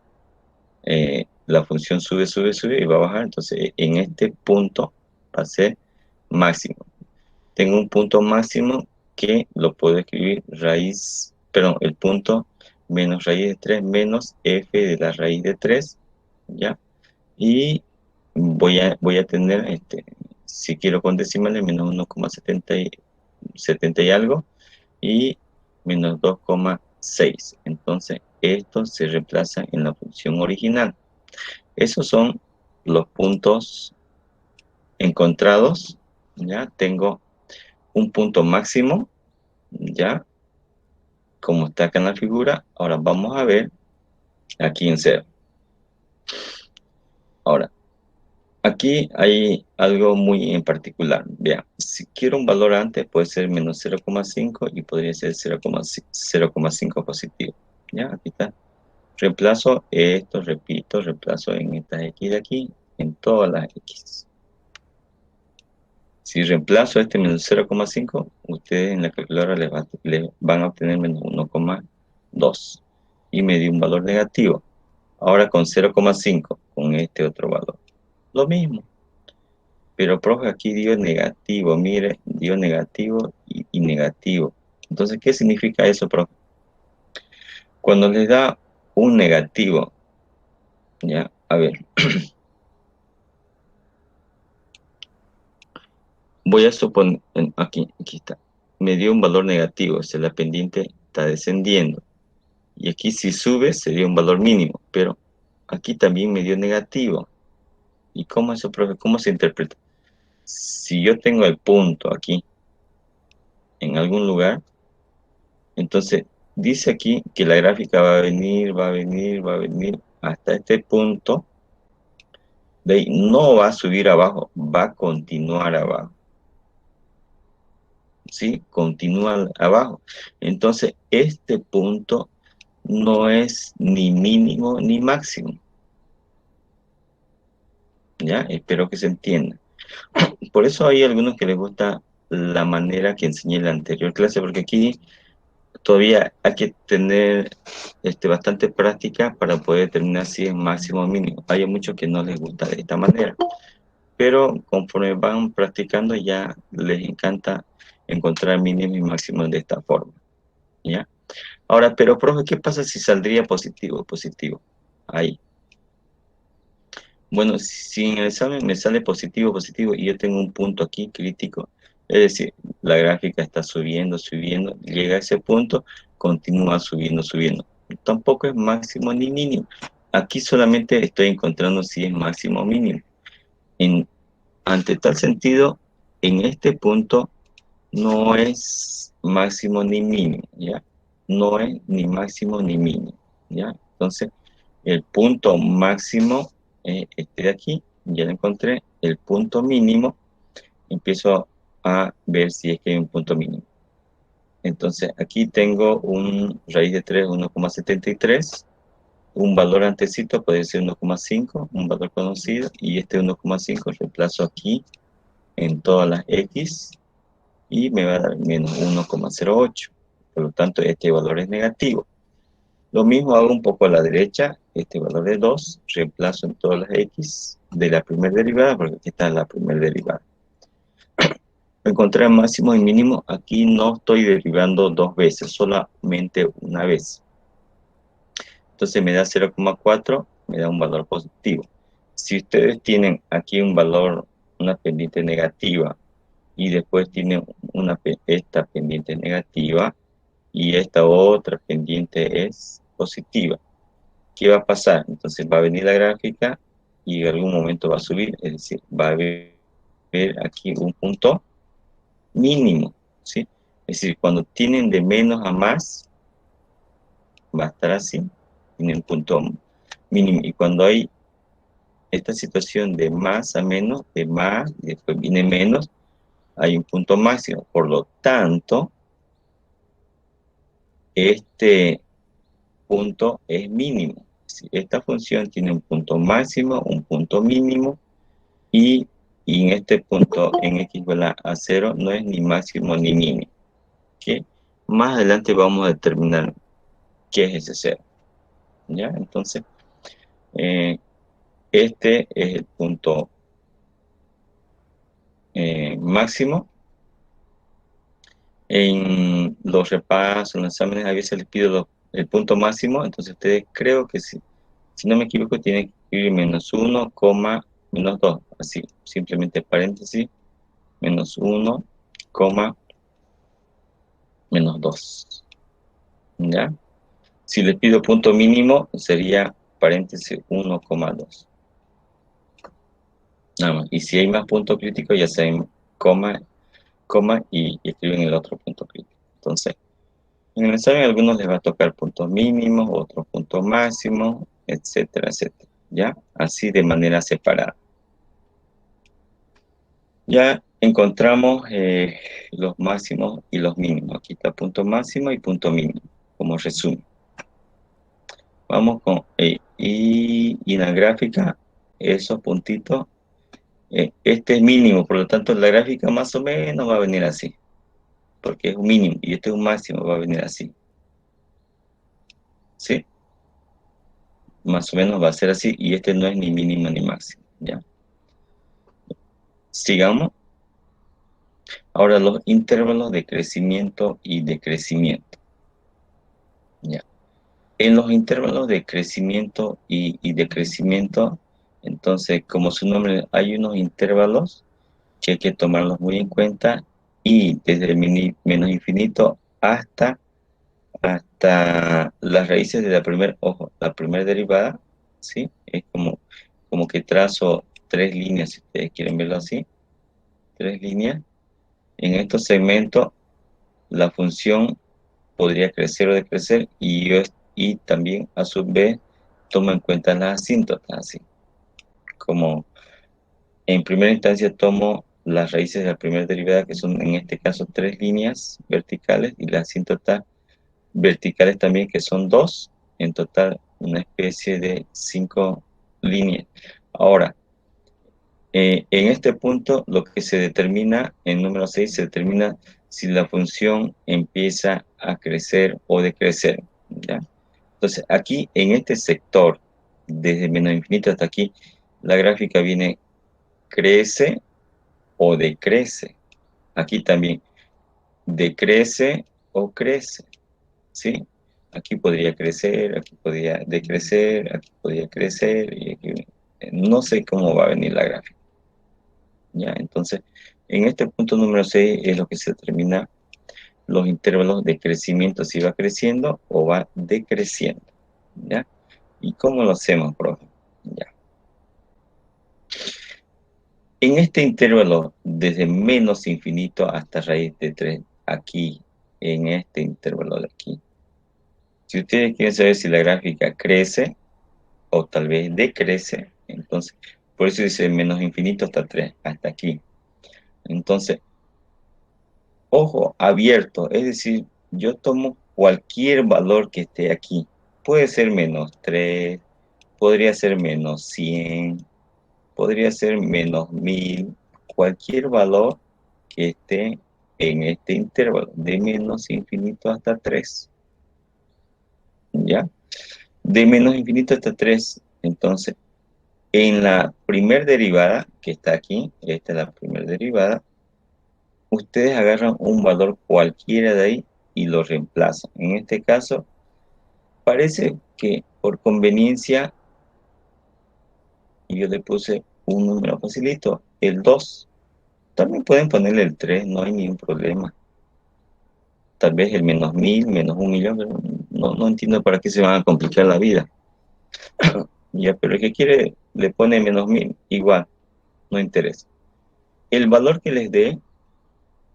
la función sube, sube, sube y va a bajar. Entonces, en este punto va a ser máximo. Tengo un punto máximo que lo puedo escribir raíz, perdón, el punto menos raíz de 3 menos f de la raíz de 3, ¿ya? Y voy a tener, si quiero con decimales, menos 1,70 y algo, y menos 2,6. Entonces, esto se reemplaza en la función original. Esos son los puntos encontrados, ¿ya? Tengo un punto máximo, ¿ya? Como está acá en la figura. Ahora vamos a ver aquí en cero. Ahora, aquí hay algo muy en particular. Vean, si quiero un valor antes, puede ser menos 0,5 y podría ser 0,5 positivo, ¿ya? Aquí está. Reemplazo esto, repito, reemplazo en estas X de aquí, en todas las X. Si reemplazo este menos 0,5, ustedes en la calculadora les van a obtener menos 1,2. Y me dio un valor negativo. Ahora con 0,5, con este otro valor. Lo mismo. Pero, profe, aquí dio negativo, mire, dio negativo y negativo. Entonces, ¿qué significa eso, profe? Cuando les da un negativo, ya, a ver, voy a suponer, aquí está, me dio un valor negativo, o sea, la pendiente está descendiendo. Y aquí si sube sería un valor mínimo, pero aquí también me dio negativo. ¿Y cómo eso, profe? ¿Cómo se interpreta? Si yo tengo el punto aquí, en algún lugar, entonces dice aquí que la gráfica va a venir, va a venir, va a venir hasta este punto. De ahí no va a subir abajo, va a continuar abajo. ¿Sí? Continúa abajo. Entonces, este punto no es ni mínimo ni máximo. ¿Ya? Espero que se entienda. Por eso hay algunos que les gusta la manera que enseñé en la anterior clase, porque aquí todavía hay que tener bastante práctica para poder determinar si es máximo o mínimo. Hay muchos que no les gusta de esta manera, pero conforme van practicando ya les encanta encontrar mínimos y máximos de esta forma, ¿ya? Ahora, pero profe, ¿qué pasa si saldría positivo? Positivo. Ahí. Bueno, si en el examen me sale positivo, positivo, y yo tengo un punto aquí crítico, es decir, la gráfica está subiendo, subiendo, llega a ese punto, continúa subiendo, subiendo. Tampoco es máximo ni mínimo. Aquí solamente estoy encontrando si es máximo o mínimo. Ante tal sentido, en este punto no es máximo ni mínimo, ¿ya? No es ni máximo ni mínimo, ¿ya? Entonces, el punto máximo es este de aquí, ya lo encontré. El punto mínimo, empiezo a ver si es que hay un punto mínimo. Entonces, aquí tengo un raíz de 3, 1,73. Un valor antecito puede ser 1,5, un valor conocido, y este 1,5 reemplazo aquí en todas las X y me va a dar menos 1,08. Por lo tanto, este valor es negativo. Lo mismo hago un poco a la derecha, este valor de 2, reemplazo en todas las X de la primera derivada, porque aquí está la primera derivada. Encontrar máximo y mínimo, aquí no estoy derivando dos veces, solamente una vez. Entonces me da 0,4, me da un valor positivo. Si ustedes tienen aquí un valor, una pendiente negativa, y después tienen esta pendiente negativa, y esta otra pendiente es positiva, ¿qué va a pasar? Entonces va a venir la gráfica y en algún momento va a subir, es decir, va a haber aquí un punto mínimo, ¿sí? Es decir, cuando tienen de menos a más, va a estar así, tienen un punto mínimo. Y cuando hay esta situación de más a menos, de más, y después viene menos, hay un punto máximo. Por lo tanto, este punto es mínimo. Si esta función tiene un punto máximo, un punto mínimo, y, y en este punto en x igual a 0 no es ni máximo ni mínimo. ¿Okay? Más adelante vamos a determinar qué es ese 0. ¿Ya? Entonces, este es el punto máximo. En los repasos, en los exámenes, a veces les pido el punto máximo, entonces ustedes creo que si no me equivoco, tienen que escribir menos 1, menos 2, así, simplemente paréntesis, menos 1, menos 2, ¿ya? Si les pido punto mínimo, sería paréntesis 1,2. Nada más. Y si hay más puntos críticos, ya saben, y escriben el otro punto crítico. Entonces, en el examen a algunos les va a tocar puntos mínimos, otros puntos máximos, etcétera, etcétera. ¿Ya? Así de manera separada. Ya encontramos los máximos y los mínimos. Aquí está punto máximo y punto mínimo, como resumen. Vamos con, y en la gráfica, esos puntitos, este es mínimo, por lo tanto la gráfica más o menos va a venir así, porque es un mínimo, y este es un máximo, va a venir así, ¿sí? Más o menos va a ser así, y este no es ni mínimo ni máximo, ¿ya? Sigamos. Ahora los intervalos de crecimiento y decrecimiento, ¿ya? En los intervalos de crecimiento y decrecimiento, entonces, como su nombre, hay unos intervalos que hay que tomarlos muy en cuenta y desde el menos infinito hasta las raíces de la primera, ojo, la primera derivada, ¿sí? Es como que trazo tres líneas, si ustedes quieren verlo así, tres líneas. En estos segmentos, la función podría crecer o decrecer y también, a su vez, toma en cuenta las asíntotas, así como en primera instancia tomo las raíces de la primera derivada, que son en este caso tres líneas verticales, y las asíntotas verticales también, que son dos, en total una especie de cinco líneas. Ahora, en este punto, lo que se determina, en número 6 se determina si la función empieza a crecer o decrecer, ¿ya? Entonces, aquí en este sector, desde menos infinito hasta aquí, la gráfica viene crece o decrece. Aquí también decrece o crece, ¿sí? Aquí podría crecer, aquí podría decrecer, aquí podría crecer, y aquí, no sé cómo va a venir la gráfica, ¿ya? Entonces, en este punto número 6 es lo que se determina los intervalos de crecimiento, si va creciendo o va decreciendo, ¿ya? ¿Y cómo lo hacemos, profe? Ya. En este intervalo, desde menos infinito hasta raíz de 3, aquí, en este intervalo de aquí, si ustedes quieren saber si la gráfica crece o tal vez decrece, entonces, por eso dice menos infinito hasta 3, hasta aquí. Entonces, ojo abierto, es decir, yo tomo cualquier valor que esté aquí. Puede ser menos 3, podría ser menos 100, podría ser menos 1000, cualquier valor que esté en este intervalo, de menos infinito hasta 3, ¿ya? De menos infinito hasta 3, entonces, en la primer derivada, que está aquí, esta es la primera derivada, ustedes agarran un valor cualquiera de ahí y lo reemplazan. En este caso, parece que por conveniencia yo le puse un número facilito, el 2. También pueden ponerle el 3, no hay ningún problema. Tal vez el menos 1000, menos 1.000.000, pero no entiendo para qué se van a complicar la vida. Ya, pero el que quiere le pone menos 1000, igual, no interesa. El valor que les dé,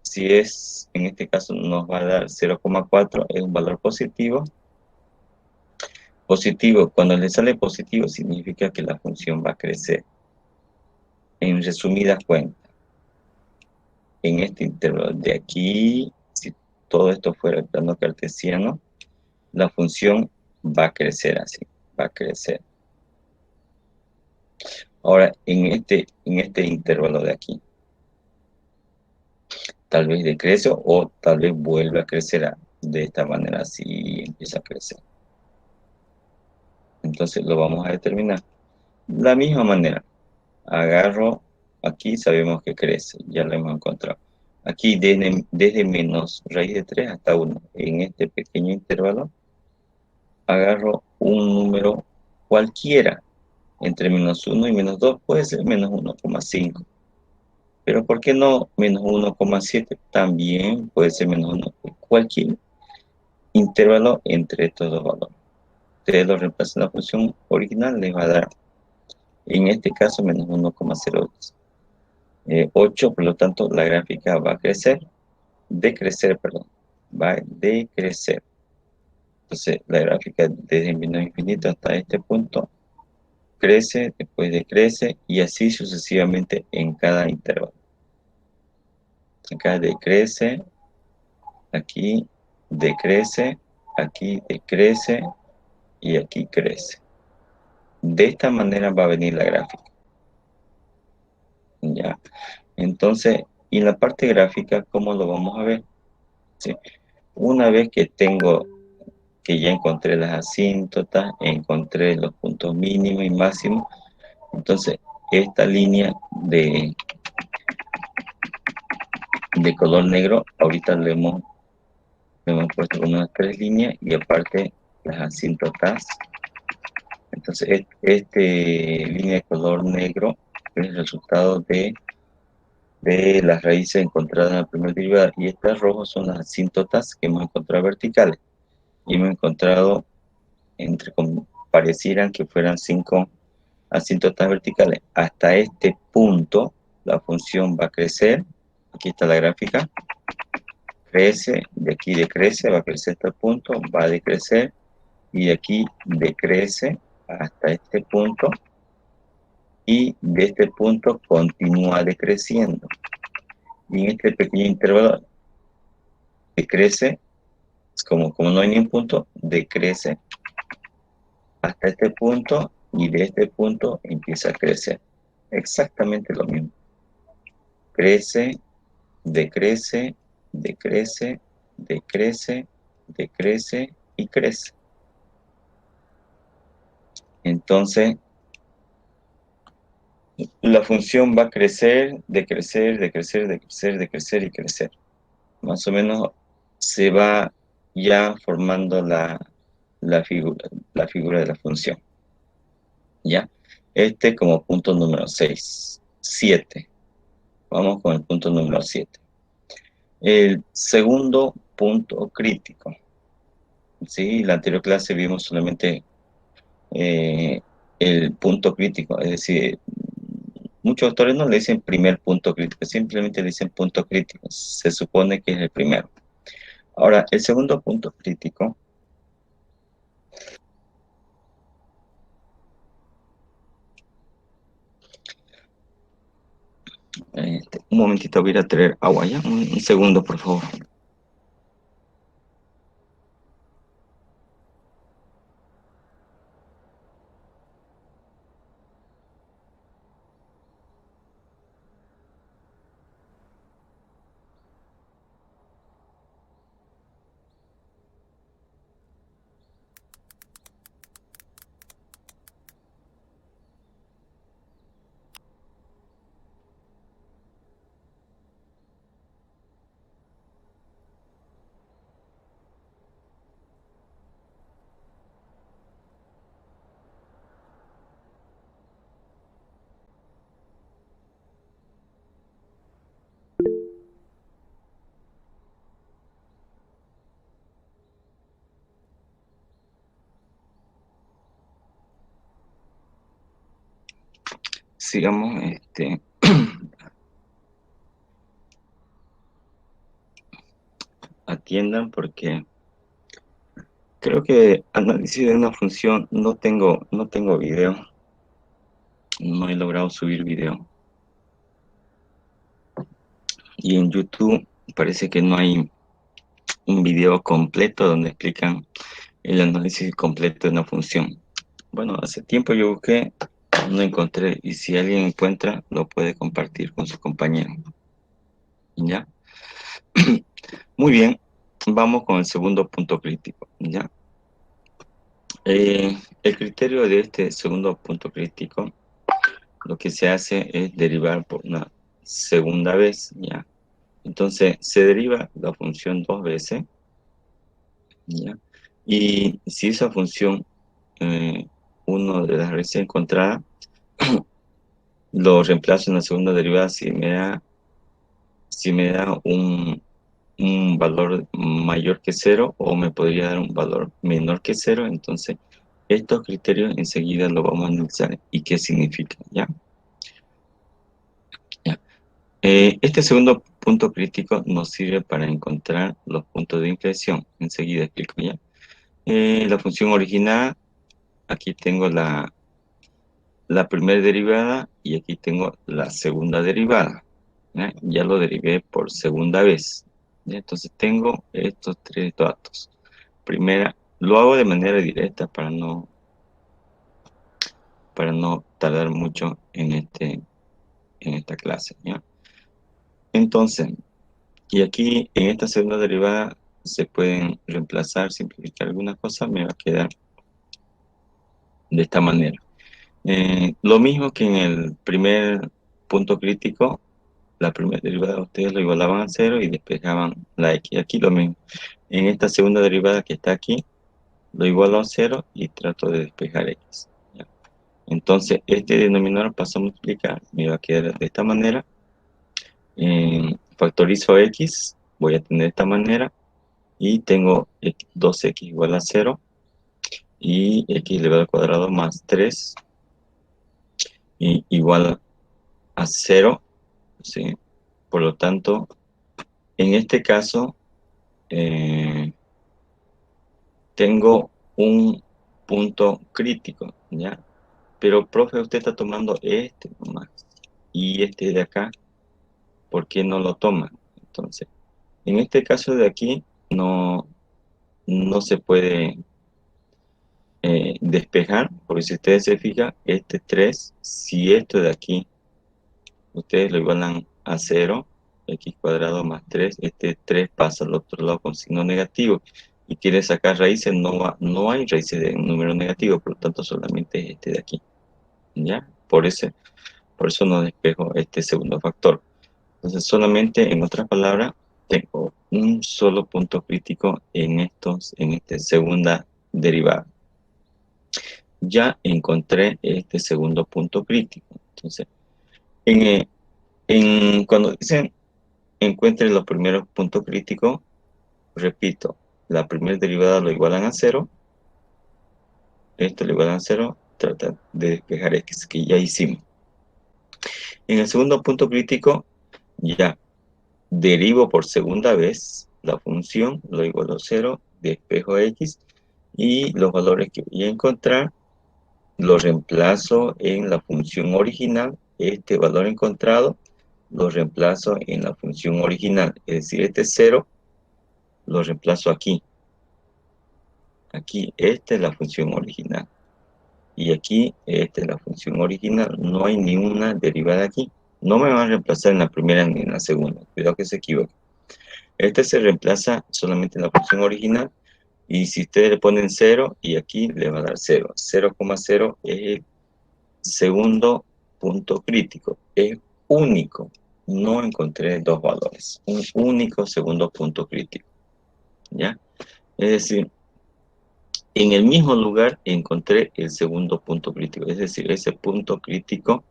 si es, en este caso nos va a dar 0,4, es un valor positivo. Positivo, cuando le sale positivo significa que la función va a crecer. En resumidas cuentas, en este intervalo de aquí, si todo esto fuera el plano cartesiano, la función va a crecer así, va a crecer. Ahora, en este intervalo de aquí, tal vez decrece o tal vez vuelva a crecer de esta manera, así empieza a crecer. Entonces lo vamos a determinar. La misma manera, agarro, aquí sabemos que crece, ya lo hemos encontrado. Aquí desde menos raíz de 3 hasta 1, en este pequeño intervalo, agarro un número cualquiera, entre menos 1 y menos 2, puede ser menos 1,5. Pero ¿por qué no menos 1,7? También puede ser menos 1. Cualquier intervalo entre estos dos valores. Ustedes lo reemplazan en la función original, les va a dar, en este caso, menos 1,08. Por lo tanto, la gráfica va a decrecer, perdón, va a decrecer. Entonces, la gráfica desde menos infinito hasta este punto crece, después decrece y así sucesivamente en cada intervalo. Acá decrece, aquí decrece, aquí decrece y aquí crece. De esta manera va a venir la gráfica. ¿Ya? Entonces, y en la parte gráfica, ¿cómo lo vamos a ver? ¿Sí? Una vez que ya encontré las asíntotas, encontré los puntos mínimos y máximos, entonces esta línea de color negro, ahorita le hemos puesto como unas 3 líneas y aparte las asíntotas. Entonces, línea de color negro es el resultado de las raíces encontradas en la primera derivada, y estas rojos son las asíntotas que hemos encontrado verticales. Y hemos encontrado, parecieran que fueran 5 asíntotas verticales. Hasta este punto, la función va a crecer. Aquí está la gráfica. Crece, de aquí decrece, va a crecer hasta el punto, va a decrecer, y de aquí decrece hasta este punto, y de este punto continúa decreciendo. Y en este pequeño intervalo decrece, como no hay ni un punto, decrece hasta este punto, y de este punto empieza a crecer. Exactamente lo mismo. Crece, decrece, decrece, decrece, decrece y crece. Entonces, la función va a crecer, decrecer, decrecer, decrecer, decrecer y crecer. Más o menos se va ya formando la figura de la función. ¿Ya? Este como punto número 6. 7. Vamos con el punto número 7. El segundo punto crítico. ¿Sí? En la anterior clase vimos solamente el punto crítico, es decir, muchos autores no le dicen primer punto crítico, simplemente le dicen punto crítico. Se supone que es el primero. Ahora, el segundo punto crítico un momentito, voy a ir a traer agua ya. Un segundo, por favor. Sigamos, atiendan porque creo que análisis de una función no tengo video. No he logrado subir video. Y en YouTube parece que no hay un video completo donde explican el análisis completo de una función. Bueno, hace tiempo yo busqué, no encontré, y si alguien encuentra, lo puede compartir con sus compañeros. ¿Ya? Muy bien, vamos con el segundo punto crítico. ¿Ya? El criterio de este segundo punto crítico, lo que se hace es derivar por una segunda vez. ¿Ya? Entonces, se deriva la función 2 veces. ¿Ya? Y si esa función, uno de las raíces encontradas, lo reemplazo en la segunda derivada si me da un valor mayor que cero, o me podría dar un valor menor que cero. Entonces estos criterios enseguida lo vamos a analizar y qué significa. ¿Ya? ¿Ya? Este segundo punto crítico nos sirve para encontrar los puntos de inflexión. Enseguida explico. ¿Ya? La función original, aquí tengo la primera derivada y aquí tengo la segunda derivada. ¿Ya? Ya lo derivé por segunda vez. ¿Ya? Entonces tengo estos tres datos. Primera Lo hago de manera directa para no tardar mucho en esta clase, ¿ya? Entonces, y aquí en esta segunda derivada se pueden reemplazar, simplificar algunas cosas, me va a quedar de esta manera. Lo mismo que en el primer punto crítico, la primera derivada ustedes lo igualaban a cero y despejaban la x. Aquí lo mismo. En esta segunda derivada que está aquí, lo igualo a cero y trato de despejar x. ¿Ya? Entonces, este denominador pasa a multiplicar, me va a quedar de esta manera. Factorizo x, voy a tener de esta manera, y tengo 2x igual a 0, y x elevado al cuadrado más 3 y igual a 0, ¿sí? Por lo tanto, en este caso, tengo un punto crítico, ¿ya? Pero, profe, usted está tomando este nomás, y este de acá, ¿por qué no lo toma? Entonces, en este caso de aquí, no se puede despejar, porque si ustedes se fijan, este 3, si esto de aquí, ustedes lo igualan a 0, x cuadrado más 3, este 3 pasa al otro lado con signo negativo, y quiere sacar raíces, no hay raíces de un número negativo, por lo tanto solamente es este de aquí, ¿ya? Por eso no despejo este segundo factor. Entonces solamente, en otras palabras, tengo un solo punto crítico en esta segunda derivada. Ya encontré este segundo punto crítico. Entonces, cuando dicen encuentre los primeros puntos críticos, repito, la primera derivada lo igualan a cero, esto lo igualan a cero, trata de despejar x, que ya hicimos. En el segundo punto crítico, ya derivo por segunda vez la función, lo igualo a cero, despejo x, y los valores que voy a encontrar lo reemplazo en la función original. Este valor encontrado lo reemplazo en la función original, es decir, este 0 lo reemplazo aquí. Aquí, esta es la función original. Y aquí, esta es la función original. No hay ni una derivada aquí. No me van a reemplazar en la primera ni en la segunda. Cuidado que se equivoque. Este se reemplaza solamente en la función original. Y si ustedes le ponen 0, y aquí le va a dar 0. 0,0 es el segundo punto crítico. Es único. No encontré dos valores. Un único segundo punto crítico. ¿Ya? Es decir, en el mismo lugar encontré el segundo punto crítico. Es decir, ese punto crítico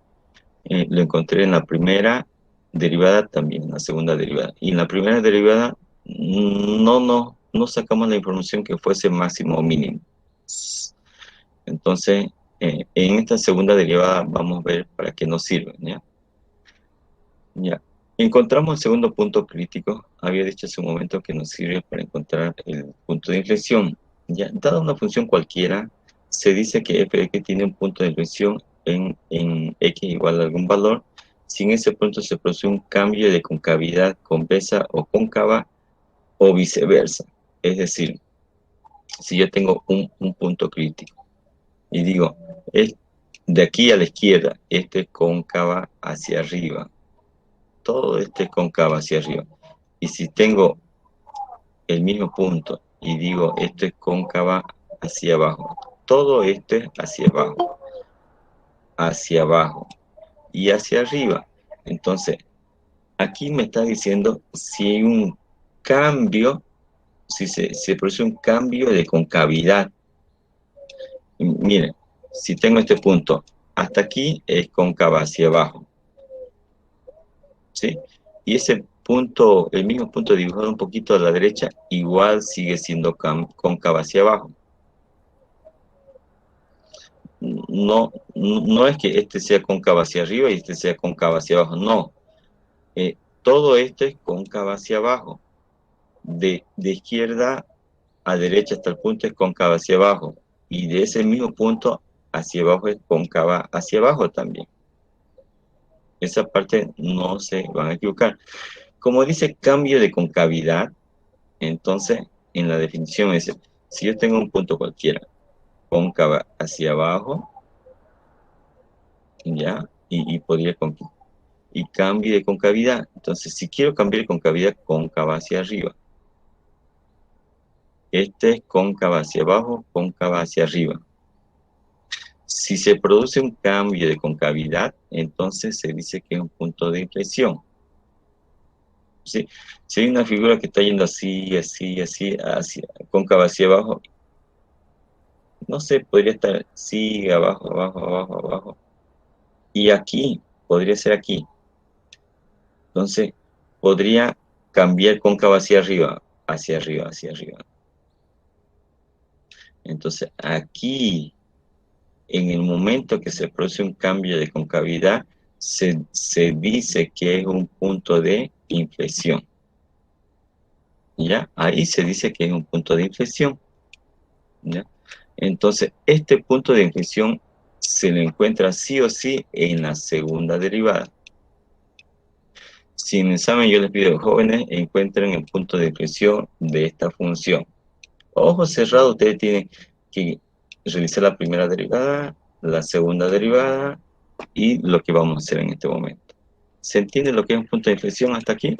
lo encontré en la primera derivada, también en la segunda derivada. Y en la primera derivada no sacamos la información que fuese máximo o mínimo. Entonces, en esta segunda derivada vamos a ver para qué nos sirve, ¿ya? Ya. Encontramos el segundo punto crítico. Había dicho hace un momento que nos sirve para encontrar el punto de inflexión. Ya, dada una función cualquiera, se dice que f de x tiene un punto de inflexión en x igual a algún valor. Si en ese punto se produce un cambio de concavidad convexa o cóncava o viceversa. Es decir, si yo tengo un punto crítico y digo, es de aquí a la izquierda, este es cóncava hacia arriba, todo este es cóncavo hacia arriba. Y si tengo el mismo punto y digo esto es cóncava hacia abajo, todo esto es hacia abajo y hacia arriba. Entonces, aquí me está diciendo si hay un cambio, si se produce un cambio de concavidad. Y miren, si tengo este punto, hasta aquí es cóncava hacia abajo, ¿sí? Y ese punto, el mismo punto dibujado un poquito a la derecha, igual sigue siendo cóncava hacia abajo. No es que este sea cóncava hacia arriba y este sea cóncava hacia abajo, no. Todo esto es cóncava hacia abajo. De izquierda a derecha hasta el punto es cóncava hacia abajo. Y de ese mismo punto hacia abajo es cóncava hacia abajo también. Esa parte no se van a equivocar. Como dice cambio de concavidad, entonces en la definición es, Si yo tengo un punto cualquiera, cóncava hacia abajo, ¿ya? Y podría y cambie de concavidad. Entonces, si quiero cambiar de concavidad, cóncava hacia arriba. Este es cóncava hacia abajo, cóncava hacia arriba. Si se produce un cambio de concavidad, entonces se dice que es un punto de inflexión. ¿Sí? Si hay una figura que está yendo así, así, así, hacia, cóncava hacia abajo, no sé, podría estar así, abajo, abajo, abajo, abajo. Y aquí, podría ser aquí. Entonces, podría cambiar cóncava hacia arriba, hacia arriba, hacia arriba. Entonces, aquí, en el momento que se produce un cambio de concavidad, se dice que es un punto de inflexión. ¿Ya? Ahí se dice que es un punto de inflexión. ¿Ya? Entonces, este punto de inflexión se le encuentra sí o sí en la segunda derivada. Si en el examen yo les pido a los jóvenes encuentren el punto de inflexión de esta función. Ojos cerrados, ustedes tienen que realizar la primera derivada, la segunda derivada y lo que vamos a hacer en este momento. ¿Se entiende lo que es un punto de inflexión hasta aquí?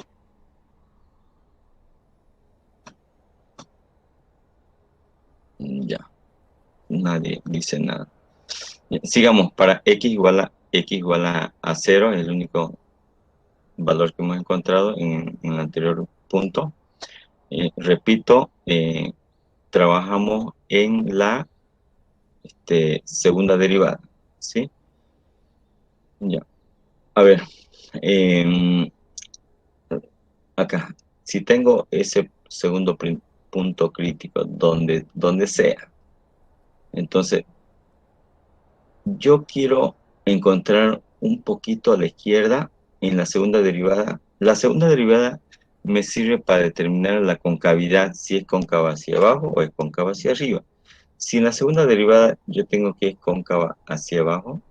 Ya, nadie dice nada. Bien, sigamos, para x igual a 0, es el único valor que hemos encontrado en el anterior punto. Repito, trabajamos en la segunda derivada, ¿sí? Ya. A ver, em, acá, si tengo ese segundo punto crítico donde sea, entonces yo quiero encontrar un poquito a la izquierda en la segunda derivada. La segunda derivada me sirve para determinar la concavidad, si es cóncava hacia abajo o es cóncava hacia arriba. Si en la segunda derivada yo tengo que es cóncava hacia abajo,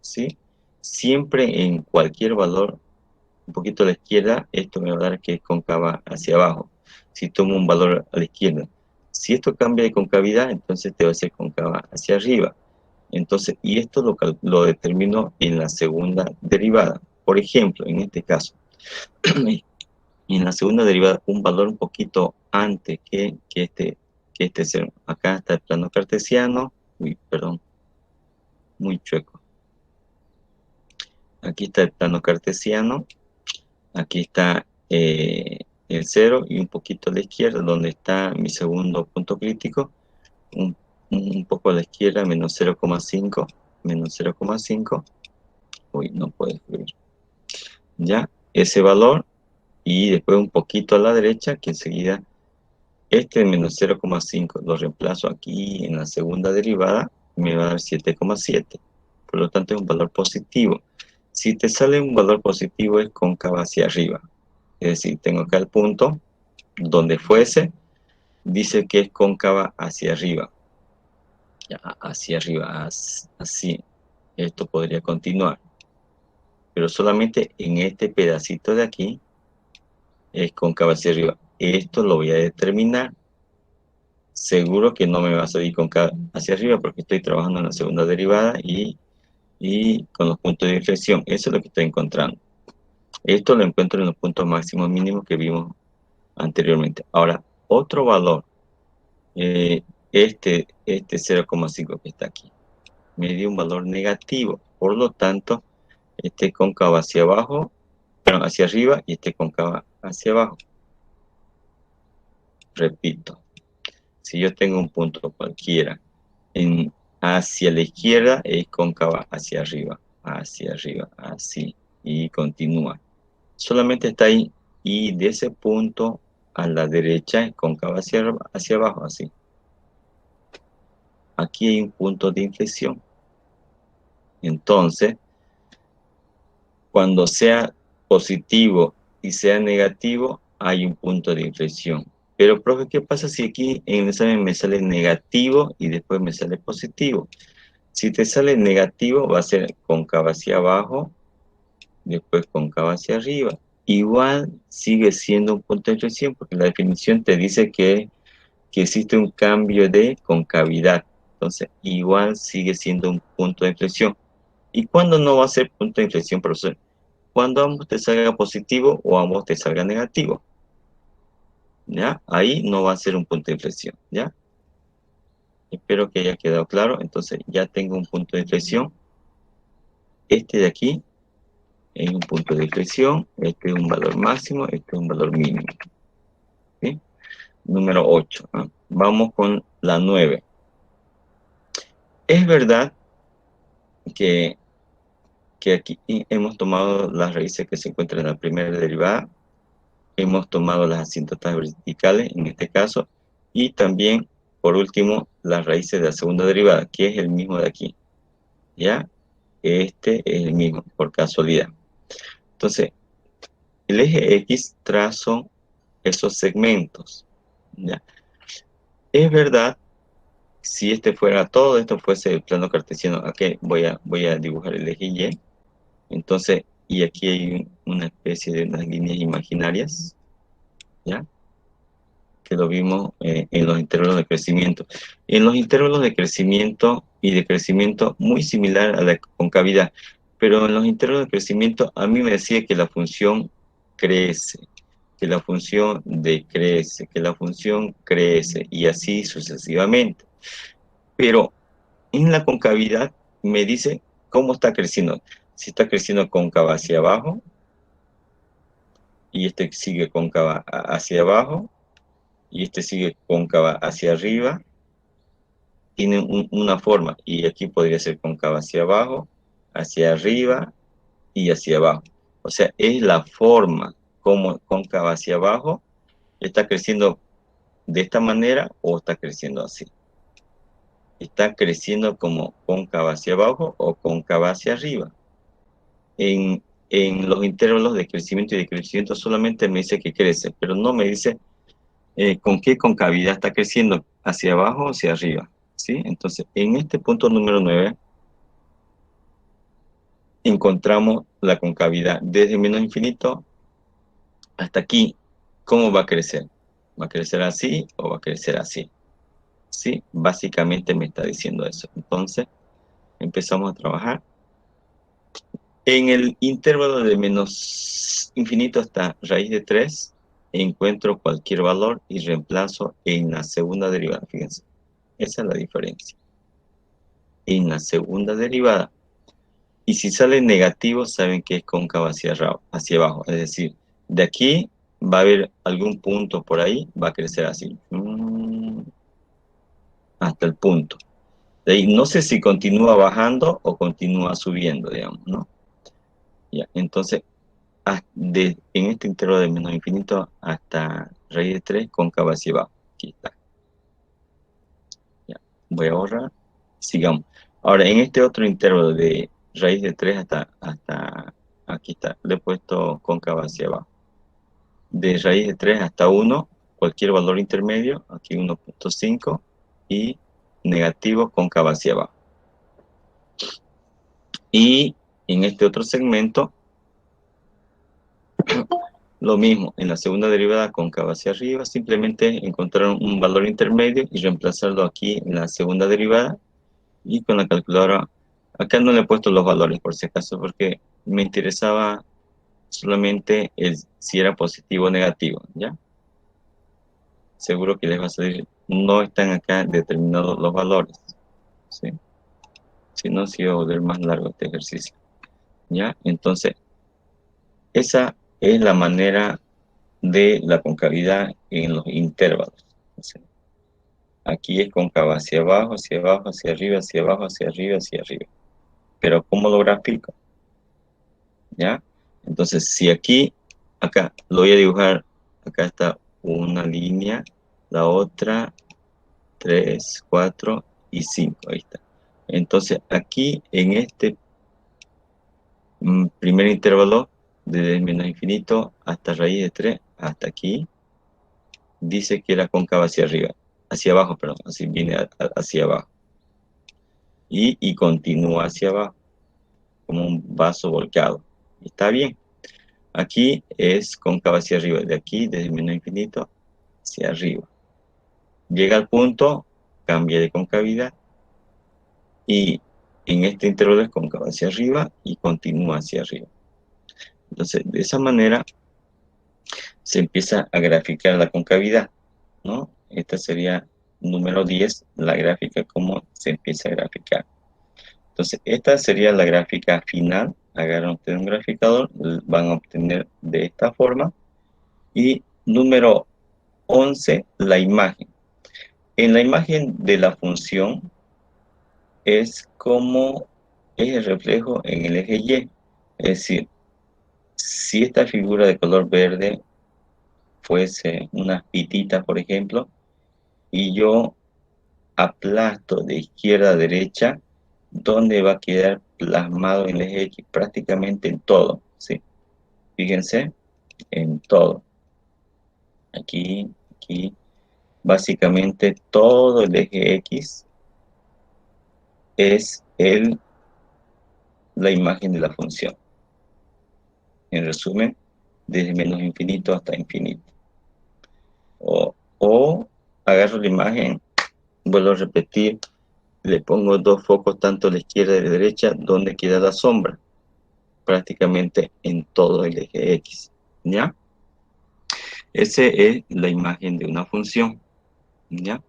¿sí? Siempre en cualquier valor un poquito a la izquierda, esto me va a dar que es cóncava hacia abajo. Si tomo un valor a la izquierda, si esto cambia de concavidad, entonces te va a ser cóncava hacia arriba. Entonces, y esto lo determino en la segunda derivada. Por ejemplo, en este caso, en la segunda derivada, un valor un poquito antes que este cero. Acá está el plano cartesiano. Uy, perdón, muy chueco. Aquí está el plano cartesiano. Aquí está el cero y un poquito a la izquierda, donde está mi segundo punto crítico. Un, un poco a la izquierda, menos 0,5. Menos 0,5. Uy, no puedo escribir. Ya, ese valor. Y después un poquito a la derecha, que enseguida este menos 0,5 lo reemplazo aquí en la segunda derivada, me va a dar 7,7. Por lo tanto, es un valor positivo. Si te sale un valor positivo, es cóncava hacia arriba. Es decir, tengo acá el punto donde fuese, dice que es cóncava hacia arriba. Ya, hacia arriba, así. Esto podría continuar. Pero solamente en este pedacito de aquí es cóncava hacia arriba. Esto lo voy a determinar. Seguro que no me va a salir cóncava hacia arriba porque estoy trabajando en la segunda derivada y con los puntos de inflexión. Eso es lo que estoy encontrando. Esto lo encuentro en los puntos máximos mínimos que vimos anteriormente. Ahora, otro valor, este 0,5 que está aquí, me dio un valor negativo. Por lo tanto, este cóncava hacia abajo, pero hacia arriba y este cóncava hacia abajo. Repito, si yo tengo un punto cualquiera hacia la izquierda, es cóncava hacia arriba, así, y continúa. Solamente está ahí, y de ese punto a la derecha es cóncava hacia abajo, así. Aquí hay un punto de inflexión. Entonces, cuando sea positivo y sea negativo, hay un punto de inflexión. Pero, profe, ¿qué pasa si aquí en el examen me sale negativo y después me sale positivo? Si te sale negativo, va a ser cóncava hacia abajo, después cóncava hacia arriba. Igual sigue siendo un punto de inflexión, porque la definición te dice que que existe un cambio de concavidad. Entonces, igual sigue siendo un punto de inflexión. ¿Y cuándo no va a ser punto de inflexión, profesor? Cuando ambos te salga positivo o ambos te salga negativo. ¿Ya? Ahí no va a ser un punto de inflexión. ¿Ya? Espero que haya quedado claro. Entonces, ya tengo un punto de inflexión. Este de aquí es un punto de inflexión. Este es un valor máximo. Este es un valor mínimo. ¿Sí? Número 8. ¿No? Vamos con la 9. Es verdad que aquí hemos tomado las raíces que se encuentran en la primera derivada, hemos tomado las asíntotas verticales en este caso, y también, por último, las raíces de la segunda derivada, que es el mismo de aquí. ¿Ya? Este es el mismo, por casualidad. Entonces, el eje X trazo esos segmentos. ¿Ya? Es verdad, si todo esto fuese el plano cartesiano, aquí voy a dibujar el eje Y. Entonces, y aquí hay una especie de unas líneas imaginarias, ¿ya? Que lo vimos en los intervalos de crecimiento. En los intervalos de crecimiento y decrecimiento, muy similar a la concavidad, pero en los intervalos de crecimiento a mí me decía que la función crece, que la función decrece, que la función crece, y así sucesivamente. Pero en la concavidad me dice cómo está creciendo. Si está creciendo cóncava hacia abajo, y este sigue cóncava hacia abajo, y este sigue cóncava hacia arriba, tiene una forma, y aquí podría ser cóncava hacia abajo, hacia arriba y hacia abajo. O sea, es la forma como cóncava hacia abajo, está creciendo de esta manera o está creciendo así. Está creciendo como cóncava hacia abajo o cóncava hacia arriba. En los intervalos de crecimiento y decrecimiento solamente me dice que crece, pero no me dice con qué concavidad está creciendo, hacia abajo o hacia arriba. ¿Sí? Entonces, en este punto número 9, encontramos la concavidad desde menos infinito hasta aquí. ¿Cómo va a crecer? ¿Va a crecer así o va a crecer así? ¿Sí? Básicamente me está diciendo eso. Entonces, empezamos a trabajar. En el intervalo de menos infinito hasta raíz de 3, encuentro cualquier valor y reemplazo en la segunda derivada. Fíjense, esa es la diferencia. En la segunda derivada. Y si sale negativo, saben que es cóncava hacia abajo. Es decir, de aquí va a haber algún punto por ahí, va a crecer así. Hasta el punto. De ahí no sé si continúa bajando o continúa subiendo, digamos, ¿no? Ya, entonces, en este intervalo de menos infinito hasta raíz de 3, cóncava hacia abajo. Aquí está. Ya, voy a borrar. Sigamos. Ahora, en este otro intervalo de raíz de 3 hasta aquí está, le he puesto cóncava hacia abajo. De raíz de 3 hasta 1, cualquier valor intermedio, aquí 1.5, y negativo cóncava hacia abajo. Y en este otro segmento, lo mismo, en la segunda derivada cóncava hacia arriba, simplemente encontrar un valor intermedio y reemplazarlo aquí en la segunda derivada, y con la calculadora, acá no le he puesto los valores por si acaso, porque me interesaba solamente si era positivo o negativo, ¿ya? Seguro que les va a salir, no están acá determinados los valores, ¿sí? Si no, sí va a volver más largo este ejercicio, ¿ya? Entonces, esa es la manera de la concavidad en los intervalos. O sea, aquí es cóncava hacia abajo, hacia abajo, hacia arriba, hacia abajo, hacia arriba, hacia arriba. Pero ¿cómo lo grafico? ¿Ya? Entonces, si aquí, acá, lo voy a dibujar, acá está una línea, la otra, 3, 4 y 5, ahí está. Entonces, aquí en este primer intervalo, desde menos infinito hasta raíz de 3, hasta aquí, dice que era cóncava hacia arriba, hacia abajo, perdón, así viene hacia abajo. Y continúa hacia abajo, como un vaso volcado. Está bien. Aquí es cóncava hacia arriba, de aquí, desde menos infinito, hacia arriba. llega al punto, cambia de concavidad y en este intervalo es cóncavo hacia arriba y continúa hacia arriba. Entonces, de esa manera se empieza a graficar la concavidad, ¿no? Esta sería número 10, la gráfica, cómo se empieza a graficar. Entonces, esta sería la gráfica final. Agarran ustedes un graficador, van a obtener de esta forma. Y número 11, la imagen. En la imagen de la función es como es el reflejo en el eje Y. Es decir, si esta figura de color verde fuese unas pititas, por ejemplo, y yo aplasto de izquierda a derecha, ¿dónde va a quedar plasmado en el eje X? Prácticamente en todo, ¿sí? Fíjense, en todo. Aquí, aquí, básicamente todo el eje X es la imagen de la función. En resumen, desde menos infinito hasta infinito. O agarro la imagen, vuelvo a repetir, le pongo dos focos tanto a la izquierda y a la derecha, donde queda la sombra, prácticamente en todo el eje X, ¿ya? Esa es la imagen de una función, ¿ya?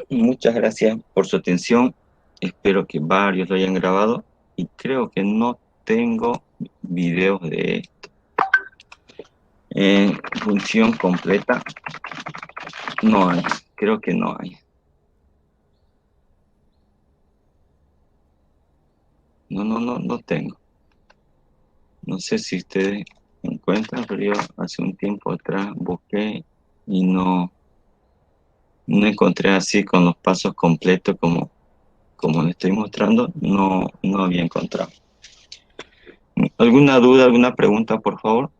Muchas gracias por su atención, espero que varios lo hayan grabado y creo que no tengo videos de esto. Función completa, no hay, creo que no hay. No tengo. No sé si ustedes encuentran, pero yo hace un tiempo atrás busqué y no encontré así con los pasos completos como les estoy mostrando, no había encontrado. ¿Alguna duda, alguna pregunta, por favor?